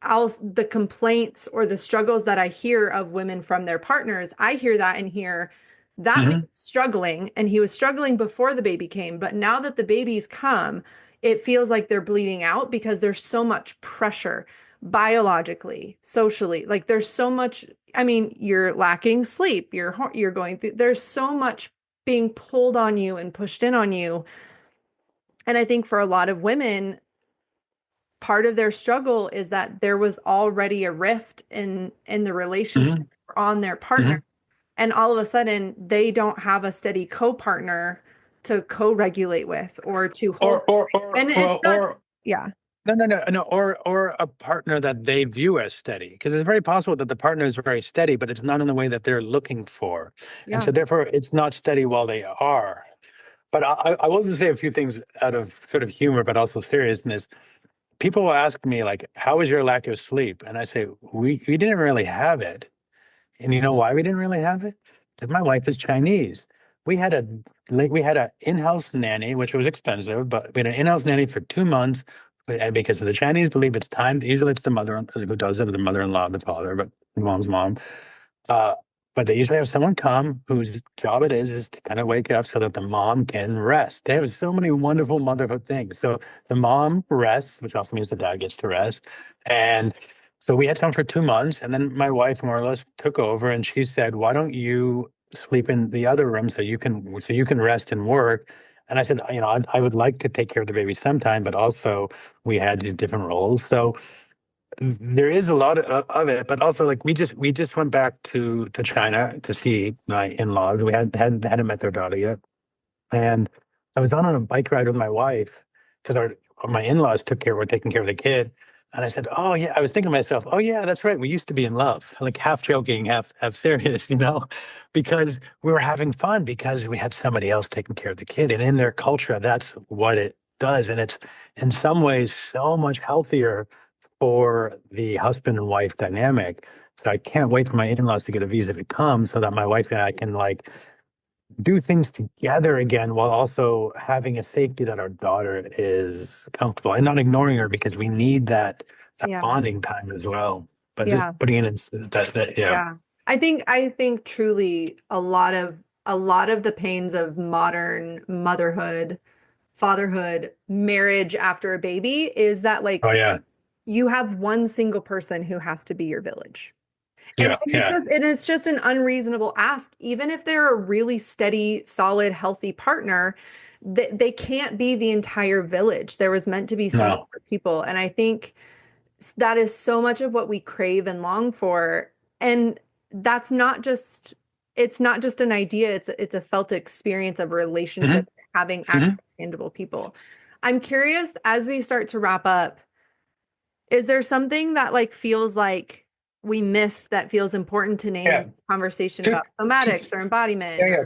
mhm, the complaints or the struggles that I hear of women from their partners, I hear that and hear that man mhm, is struggling and he was struggling before the baby came, but now that the baby's come, it feels like they're bleeding out because there's so much pressure biologically, socially. Like there's so much, I mean, you're lacking sleep, you're going through there's so much being pulled on you and pushed in on you. And I think for a lot of women, part of their struggle is that there was already a rift in the relationship mhm, on their partner, mhm. and all of a sudden they don't have a steady co-partner to co-regulate with or to hold space. And it's not, Or yeah, no, no, no, no, or a partner that they view as steady, because it's very possible that the partner is very steady, but it's not in the way that they're looking for, and yeah, so therefore it's not steady while they are. But I will just say a few things out of sort of humor, but also seriousness. People will ask me like, "How was your lack of sleep?" And I say, "We didn't really have it." And you know why we didn't really have it? Because my wife is Chinese. We had a we had an in-house nanny, which was expensive, but we had an in-house nanny for 2 months. And because the Chinese believe it's time. Usually, it's the mother who does it, or the mother-in-law, the father, but mom's mom. Uh, but they usually have someone come whose job it is to kind of wake up so that the mom can rest. They have so many wonderful motherhood things. So the mom rests, which also means the dad gets to rest. And so we had someone for 2 months, and then my wife more or less took over, and she said, "Why don't you sleep in the other room so you can rest and work?" And I said, I would like to take care of the baby sometime, but also we had these different roles. So there is a lot of it, but also like we just went back to China to see my in-laws. We hadn't met their daughter yet, and I was on a bike ride with my wife because our my in-laws were taking care of the kid, and I said, "Oh yeah," I was thinking to myself, "Oh yeah, that's right. We used to be in love," like half joking, half serious, because we were having fun because we had somebody else taking care of the kid, and in their culture, that's what it does, and it's in some ways so much healthier for the husband and wife dynamic. So I can't wait for my in-laws to get a visa to come so that my wife and I can like do things together again while also having a safety that our daughter is comfortable and not ignoring her because we need that yeah, bonding time as well. But just yeah, putting it in that yeah. yeah. I think truly a lot of the pains of modern motherhood, fatherhood, marriage after a baby is that Oh like yeah. you have one single person who has to be your village. And, Yeah. and it's Yeah. just and it's just an unreasonable ask. Even if they're a really steady, solid, healthy partner, they can't be the entire village. There was meant to be so many No. more people. And I think that is so much of what we crave and long for. And that's not just it's not just an idea, it's a felt experience of a Hmm. relationship having Hmm. actual tangible people. I'm curious as we start to wrap up, is there something that like feels like we missed that feels important to name in Yeah. this conversation Two, about two, somatics or embodiment yeah, or yeah.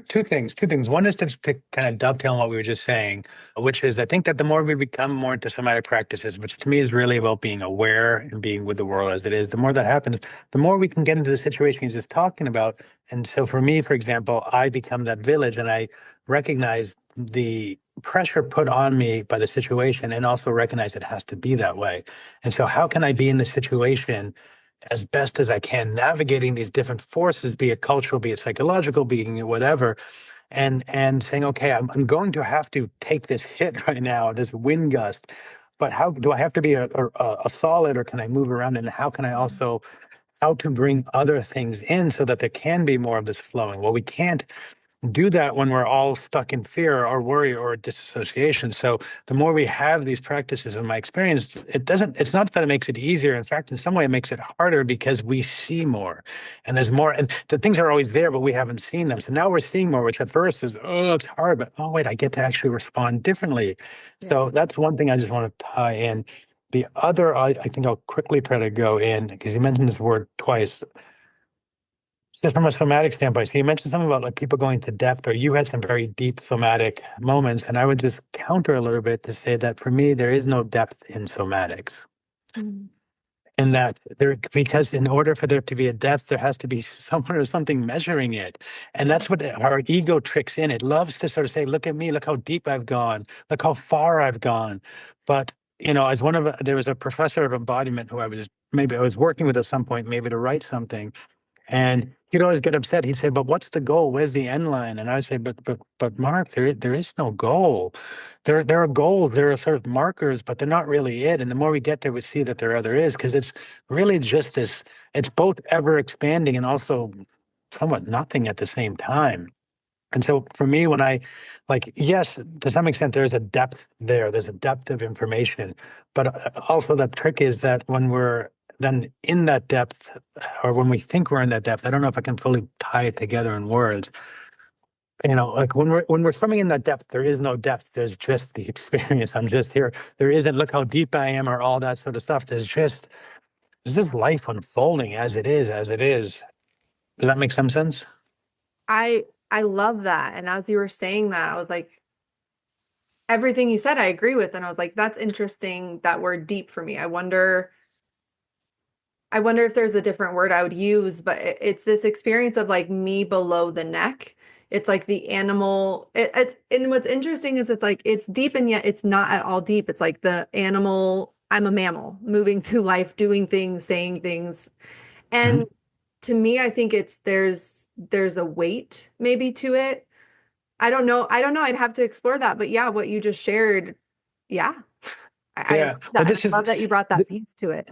Two things. One is to kind of dovetail on what we were just saying, which is I think that the more we become more into somatic practices, which to me is really about being aware and being with the world as it is, the more that happens, the more we can get into the situation you're just talking about. And so for me, for example, I become that village and I recognize the pressure put on me by the situation and also recognize it has to be that way. And so how can I be in the situation as best as I can, navigating these different forces, be it cultural, be it psychological, be it whatever, and saying, okay, I'm going to have to take this hit right now, this wind gust, but how do I have to be a solid, or can I move around? And how can I also how to bring other things in so that there can be more of this flowing? Well, we can't. do that when we're all stuck in fear or worry or disassociation. So the more we have these practices, in my experience, it's not that it makes it easier. In fact, in some way, it makes it harder because we see more and there's more, and the things are always there, but we haven't seen them. So now we're seeing more, which at first is, oh, it's hard, but oh, wait, I get to actually respond differently. Yeah. So that's one thing I just want to tie in. The other, I think I'll quickly try to go in because you mentioned this word twice. Just from a somatic standpoint, so you mentioned something about like people going to depth, or you had some very deep somatic moments, and I would just counter a little bit to say that for me, there is no depth in somatics. Mm. And that there, because in order for there to be a depth, there has to be someone or something measuring it. And that's what our ego tricks in. It loves to sort of say, look at me, look how deep I've gone, look how far I've gone. But, as there was a professor of embodiment who maybe I was working with at some point, maybe to write something. And he'd always get upset. He'd say, "But what's the goal? Where's the end line?" And I'd say, "But, Mark, there is no goal. There are goals. There are sort of markers, but they're not really it. And the more we get there, we see that there is, because it's really just this. It's both ever expanding and also somewhat nothing at the same time." And so for me, when I like, yes, to some extent, there's a depth there. There's a depth of information, but also the trick is that when we're then in that depth, or when we think we're in that depth, I don't know if I can fully tie it together in words. Like when we're swimming in that depth, there is no depth. There's just the experience. I'm just here. There isn't look how deep I am or all that sort of stuff. There's just life unfolding as it is, as it is. Does that make some sense? I love that. And as you were saying that, I was like, everything you said, I agree with. And I was like, that's interesting, that word deep for me. I wonder if there's a different word I would use, but it's this experience of like me below the neck. It's like the animal. And what's interesting is it's like it's deep and yet it's not at all deep. It's like the animal. I'm a mammal moving through life, doing things, saying things. And Mhm. to me, I think there's a weight maybe to it. I don't know. I don't know. I'd have to explore that. But yeah, what you just shared, yeah, I love Yeah. Well, that. And I love that you brought that piece to it.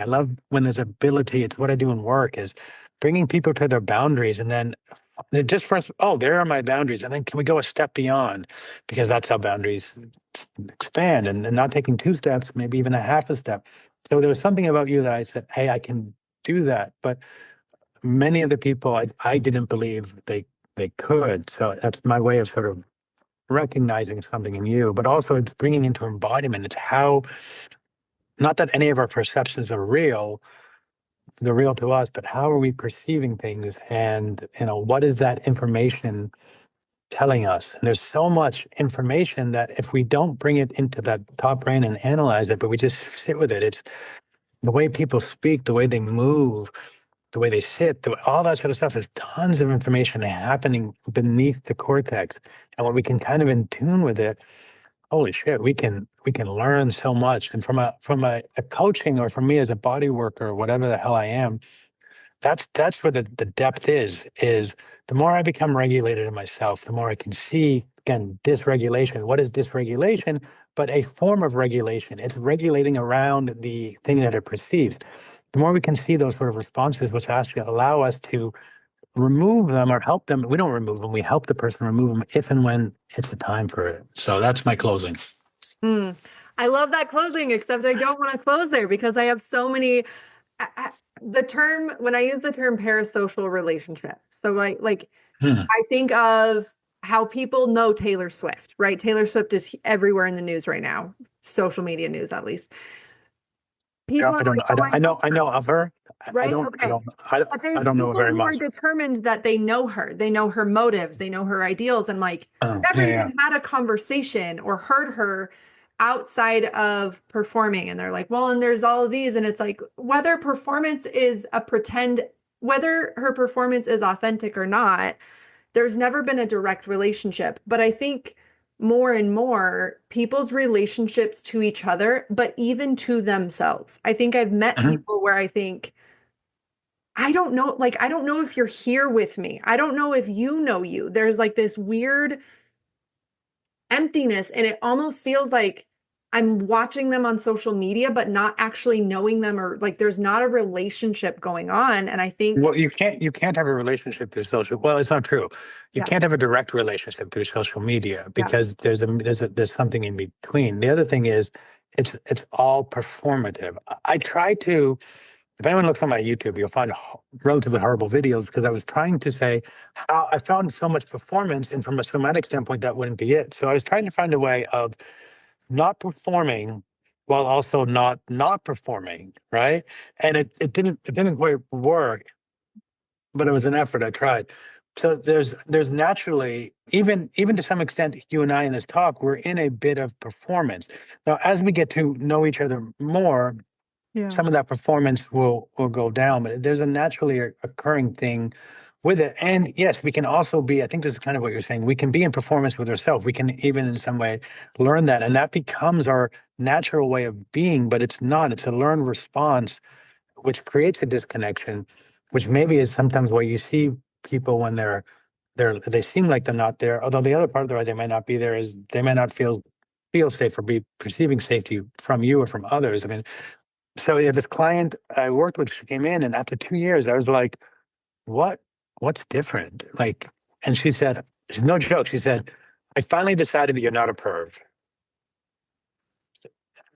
I love when there's ability. It's what I do in work is bringing people to their boundaries, and then just for us, oh, there are my boundaries. And then can we go a step beyond? Because that's how boundaries expand, and not taking two steps, maybe even a half a step. So there was something about you that I said, hey, I can do that. But many of the people I didn't believe they could. So that's my way of sort of recognizing something in you, but also it's bringing into embodiment. It's how, not that any of our perceptions are real, they're real to us, but how are we perceiving things? And, what is that information telling us? And there's so much information that if we don't bring it into that top brain and analyze it, but we just sit with it, it's the way people speak, the way they move, the way they sit, all that sort of stuff is tons of information happening beneath the cortex. And when we can kind of in tune with it, holy shit, we can learn so much. And from a coaching, or from me as a body worker or whatever the hell I am, that's where the depth is the more I become regulated in myself, the more I can see, again, dysregulation. What is dysregulation? But a form of regulation. It's regulating around the thing that it perceives. The more we can see those sort of responses, which actually allow us to remove them or help them. We don't remove them, we help the person remove them if and when it's the time for it. So that's my closing. Mm. I love that closing, except I don't want to close there because I have so many. The term, when I use the term parasocial relationship, so like Hmm. I think of how people know Taylor Swift, right? Taylor Swift is everywhere in the news right now, social media news at least. People are I don't like, know. I "Oh, don't. I I know. know I her," know of her. I right? don't. I Okay. don't. I, But I there's don't know people very who are much. determined that they know her. They know her motives. They know her ideals. And like, never Yeah. Yeah. even had a conversation or heard her outside of performing. And they're like, well, and there's all of these. And it's like, whether her performance is authentic or not, there's never been a direct relationship. But I think more and more people's relationships to each other, but even to themselves. I think I've met Mhm. people where I think, I don't know, like, I don't know if you're here with me. I don't know if you know you. There's like this weird emptiness, and it almost feels like I'm watching them on social media, but not actually knowing them, or like there's not a relationship going on. And I think, Well, you can't have a relationship through social. Well, it's not true. You yeah, can't have a direct relationship through social media yeah, because there's something in between. The other thing is it's all performative. I try to. If anyone looks on my YouTube, you'll find relatively horrible videos because I was trying to say how I found so much performance, and from a somatic standpoint, that wouldn't be it. So I was trying to find a way of not performing while also not performing, right? And it didn't quite work, but it was an effort. I tried. So there's naturally, even to some extent, you and I in this talk, we're in a bit of performance. Now, as we get to know each other more, yeah, some of that performance will go down, but there's a naturally occurring thing with it. And yes, we can also be, I think this is kind of what you're saying, we can be in performance with ourselves. We can even in some way learn that. And that becomes our natural way of being, but it's not. It's a learned response, which creates a disconnection, which maybe is sometimes why you see people when they seem like they're not there. Although the other part of the why they might not be there is they might not feel safe or be perceiving safety from you or from others. I mean, so yeah, this client I worked with, she came in, and after 2 years, I was like, "What? What's different?" Like, and she said, "No joke." She said, "I finally decided that you're not a perv."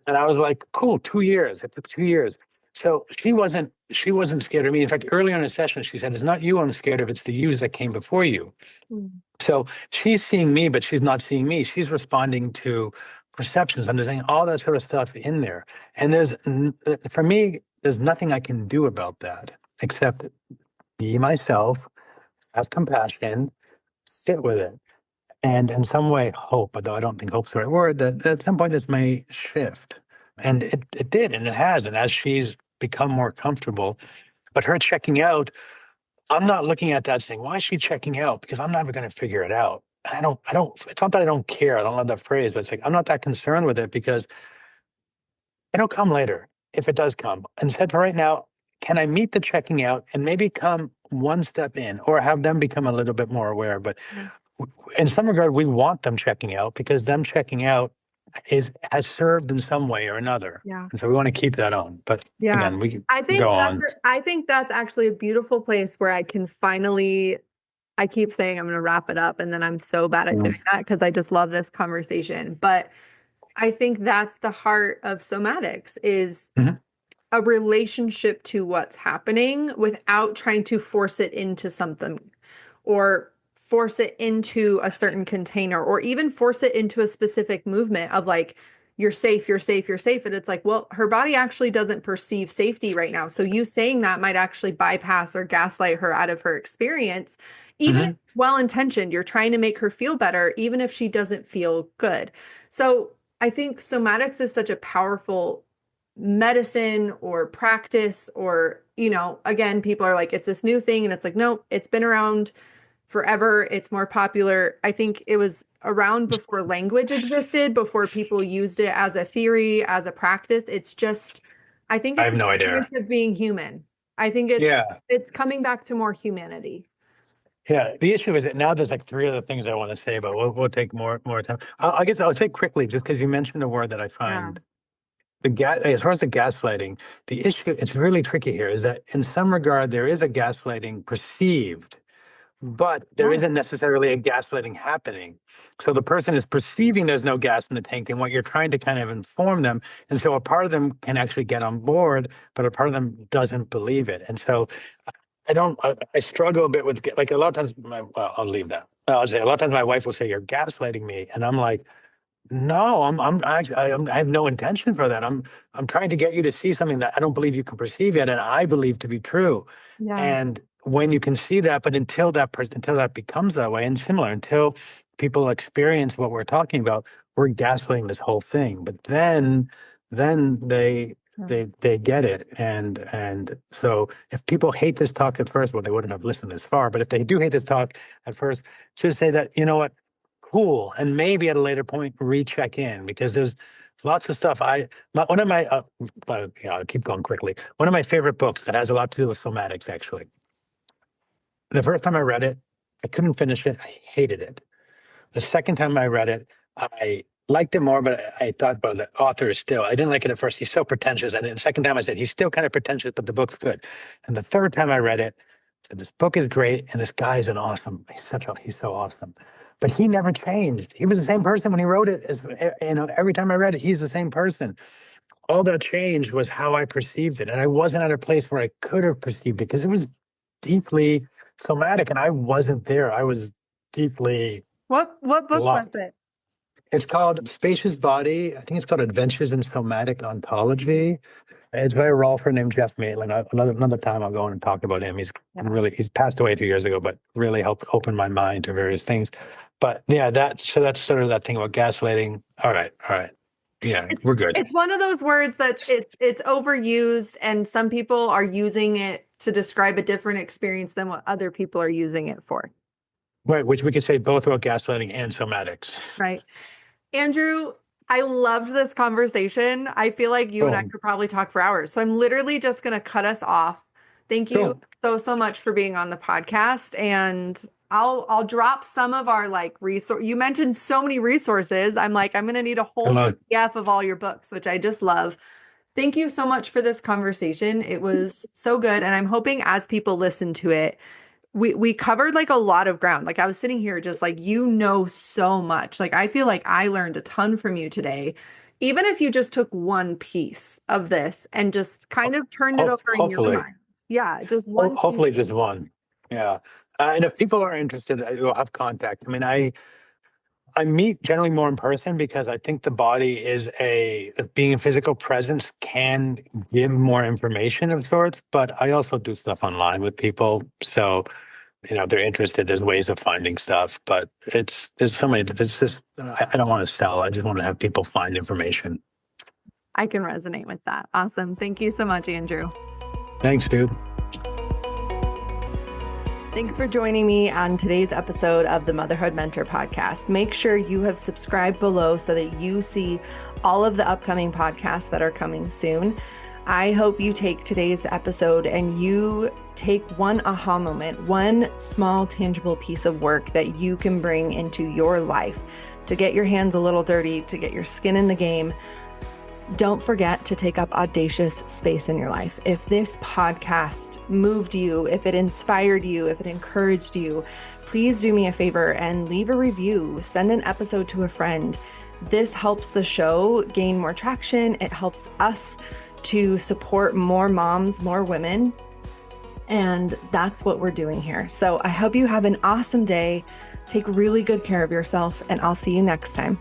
And I was like, "Cool, 2 years." It took 2 years. So she wasn't scared of me. In fact, earlier in the session, she said, "It's not you I'm scared of. It's the yous that came before you." mm, So she's seeing me, but she's not seeing me. She's responding to perceptions, understanding all that sort of stuff in there. And for me, there's nothing I can do about that except be myself, have compassion, sit with it, and in some way hope, although I don't think hope's the right word, that at some point this may shift. And it did, and it has. And as she's become more comfortable, but her checking out, I'm not looking at that saying, why is she checking out? Because I'm never going to figure it out. And it's not that I don't care. I don't love that phrase, but it's like, I'm not that concerned with it because it'll come later if it does come. Instead, for right now, can I meet the checking out and maybe come one step in or have them become a little bit more aware? But yeah, in some regard, we want them checking out because them checking out has served in some way or another. yeah. And so we want to keep that on. But Yeah. again, we can I go think on. I think that's actually a beautiful place where I can finally, I keep saying I'm going to wrap it up, and then I'm so bad at doing that because I just love this conversation. But I think that's the heart of somatics is Mhm. a relationship to what's happening without trying to force it into something, or force it into a certain container, or even force it into a specific movement of like, you're safe, you're safe, you're safe. And it's like, well, her body actually doesn't perceive safety right now. So you saying that might actually bypass or gaslight her out of her experience. Even if Mhm. it's well intentioned, you're trying to make her feel better, even if she doesn't feel good. So I think somatics is such a powerful medicine or practice, or, again, people are like, it's this new thing. And it's like, no, it's been around forever. It's more popular. I think it was around before language existed, before people used it as a theory, as a practice. It's just, I think I it's have an no idea. experience of being human. I think it's Yeah. it's coming back to more humanity. Yeah, the issue is that now there's like three other things I want to say, but we'll take more time. I guess I'll say quickly, just because you mentioned a word that I Yeah. find as far as the gaslighting, the issue, it's really tricky here, is that in some regard there is a gaslighting perceived, but there Yeah. isn't necessarily a gaslighting happening. So the person is perceiving there's no gas in the tank, and what you're trying to kind of inform them, and so a part of them can actually get on board, but a part of them doesn't believe it, and so I struggle a bit with like a lot of times. Well, I'll leave that. I'll say a lot of times my wife will say you're gaslighting me, and I'm like, no, I have no intention for that. I'm trying to get you to see something that I don't believe you can perceive yet, and I believe to be true. Yeah. And when you can see that, but until that becomes that way, and similar, until people experience what we're talking about, we're gaslighting this whole thing. But then Yeah. they get it, and so if people hate this talk at first, well, they wouldn't have listened this far. But if they do hate this talk at first, just say that, you know what, cool, and maybe at a later point recheck in because there's lots of stuff. One of my yeah, I'll keep going quickly. One of my favorite books that has a lot to do with somatics, actually. The first time I read it, I couldn't finish it. I hated it. The second time I read it, I liked it more, but I thought, well, the author is still, I didn't like it at first. He's so pretentious. And then the second time I said, he's still kind of pretentious, but the book's good. And the third time I read it, I said, this book is great. And this guy is he's so awesome. But he never changed. He was the same person when he wrote it. As every time I read it, he's the same person. All that changed was how I perceived it. And I wasn't at a place where I could have perceived it because it was deeply somatic and I wasn't there. I was deeply What book was lost. it? It's called Spacious Body. I think it's called Adventures in Somatic Ontology. It's by a rolfer named Jeff Maitland. Another time I'll go in and talk about him. He's passed away 2 years ago, but really helped open my mind to various things. But yeah, that's sort of that thing about gaslighting. All right. Yeah, we're good. It's one of those words that it's overused, and some people are using it to describe a different experience than what other people are using it for. Right, which we could say both about gaslighting and somatics. Right. Andrew, I loved this conversation. I feel like you and I could probably talk for hours. So I'm literally just going to cut us off. Thank you so much for being on the podcast. And I'll drop some of our resource. You mentioned so many resources. I'm going to need a whole PDF of all your books, which I just love. Thank you so much for this conversation. It was so good. And I'm hoping as people listen to it, we covered a lot of ground. I was sitting here just so much. I feel like I learned a ton from you today. Even if you just took one piece of this and just kind of turned it over in your mind. Yeah, just one. Hopefully just one. Yeah. And if people are interested, you'll have contact. I mean, I meet generally more in person because I think the body is being a physical presence can give more information of sorts, but I also do stuff online with people. So, if they're interested, there's ways of finding stuff, but I don't want to sell. I just want to have people find information. I can resonate with that. Awesome. Thank you so much, Andrew. Thanks, dude. Thanks for joining me on today's episode of the Motherhood Mentor podcast. Make sure you have subscribed below so that you see all of the upcoming podcasts that are coming soon. I hope you take today's episode and you take one aha moment, one small tangible piece of work that you can bring into your life to get your hands a little dirty, to get your skin in the game. Don't forget to take up audacious space in your life. If this podcast moved you, if it inspired you, if it encouraged you, please do me a favor and leave a review. Send an episode to a friend. This helps the show gain more traction. It helps us to support more moms, more women. And that's what we're doing here. So I hope you have an awesome day. Take really good care of yourself, and I'll see you next time.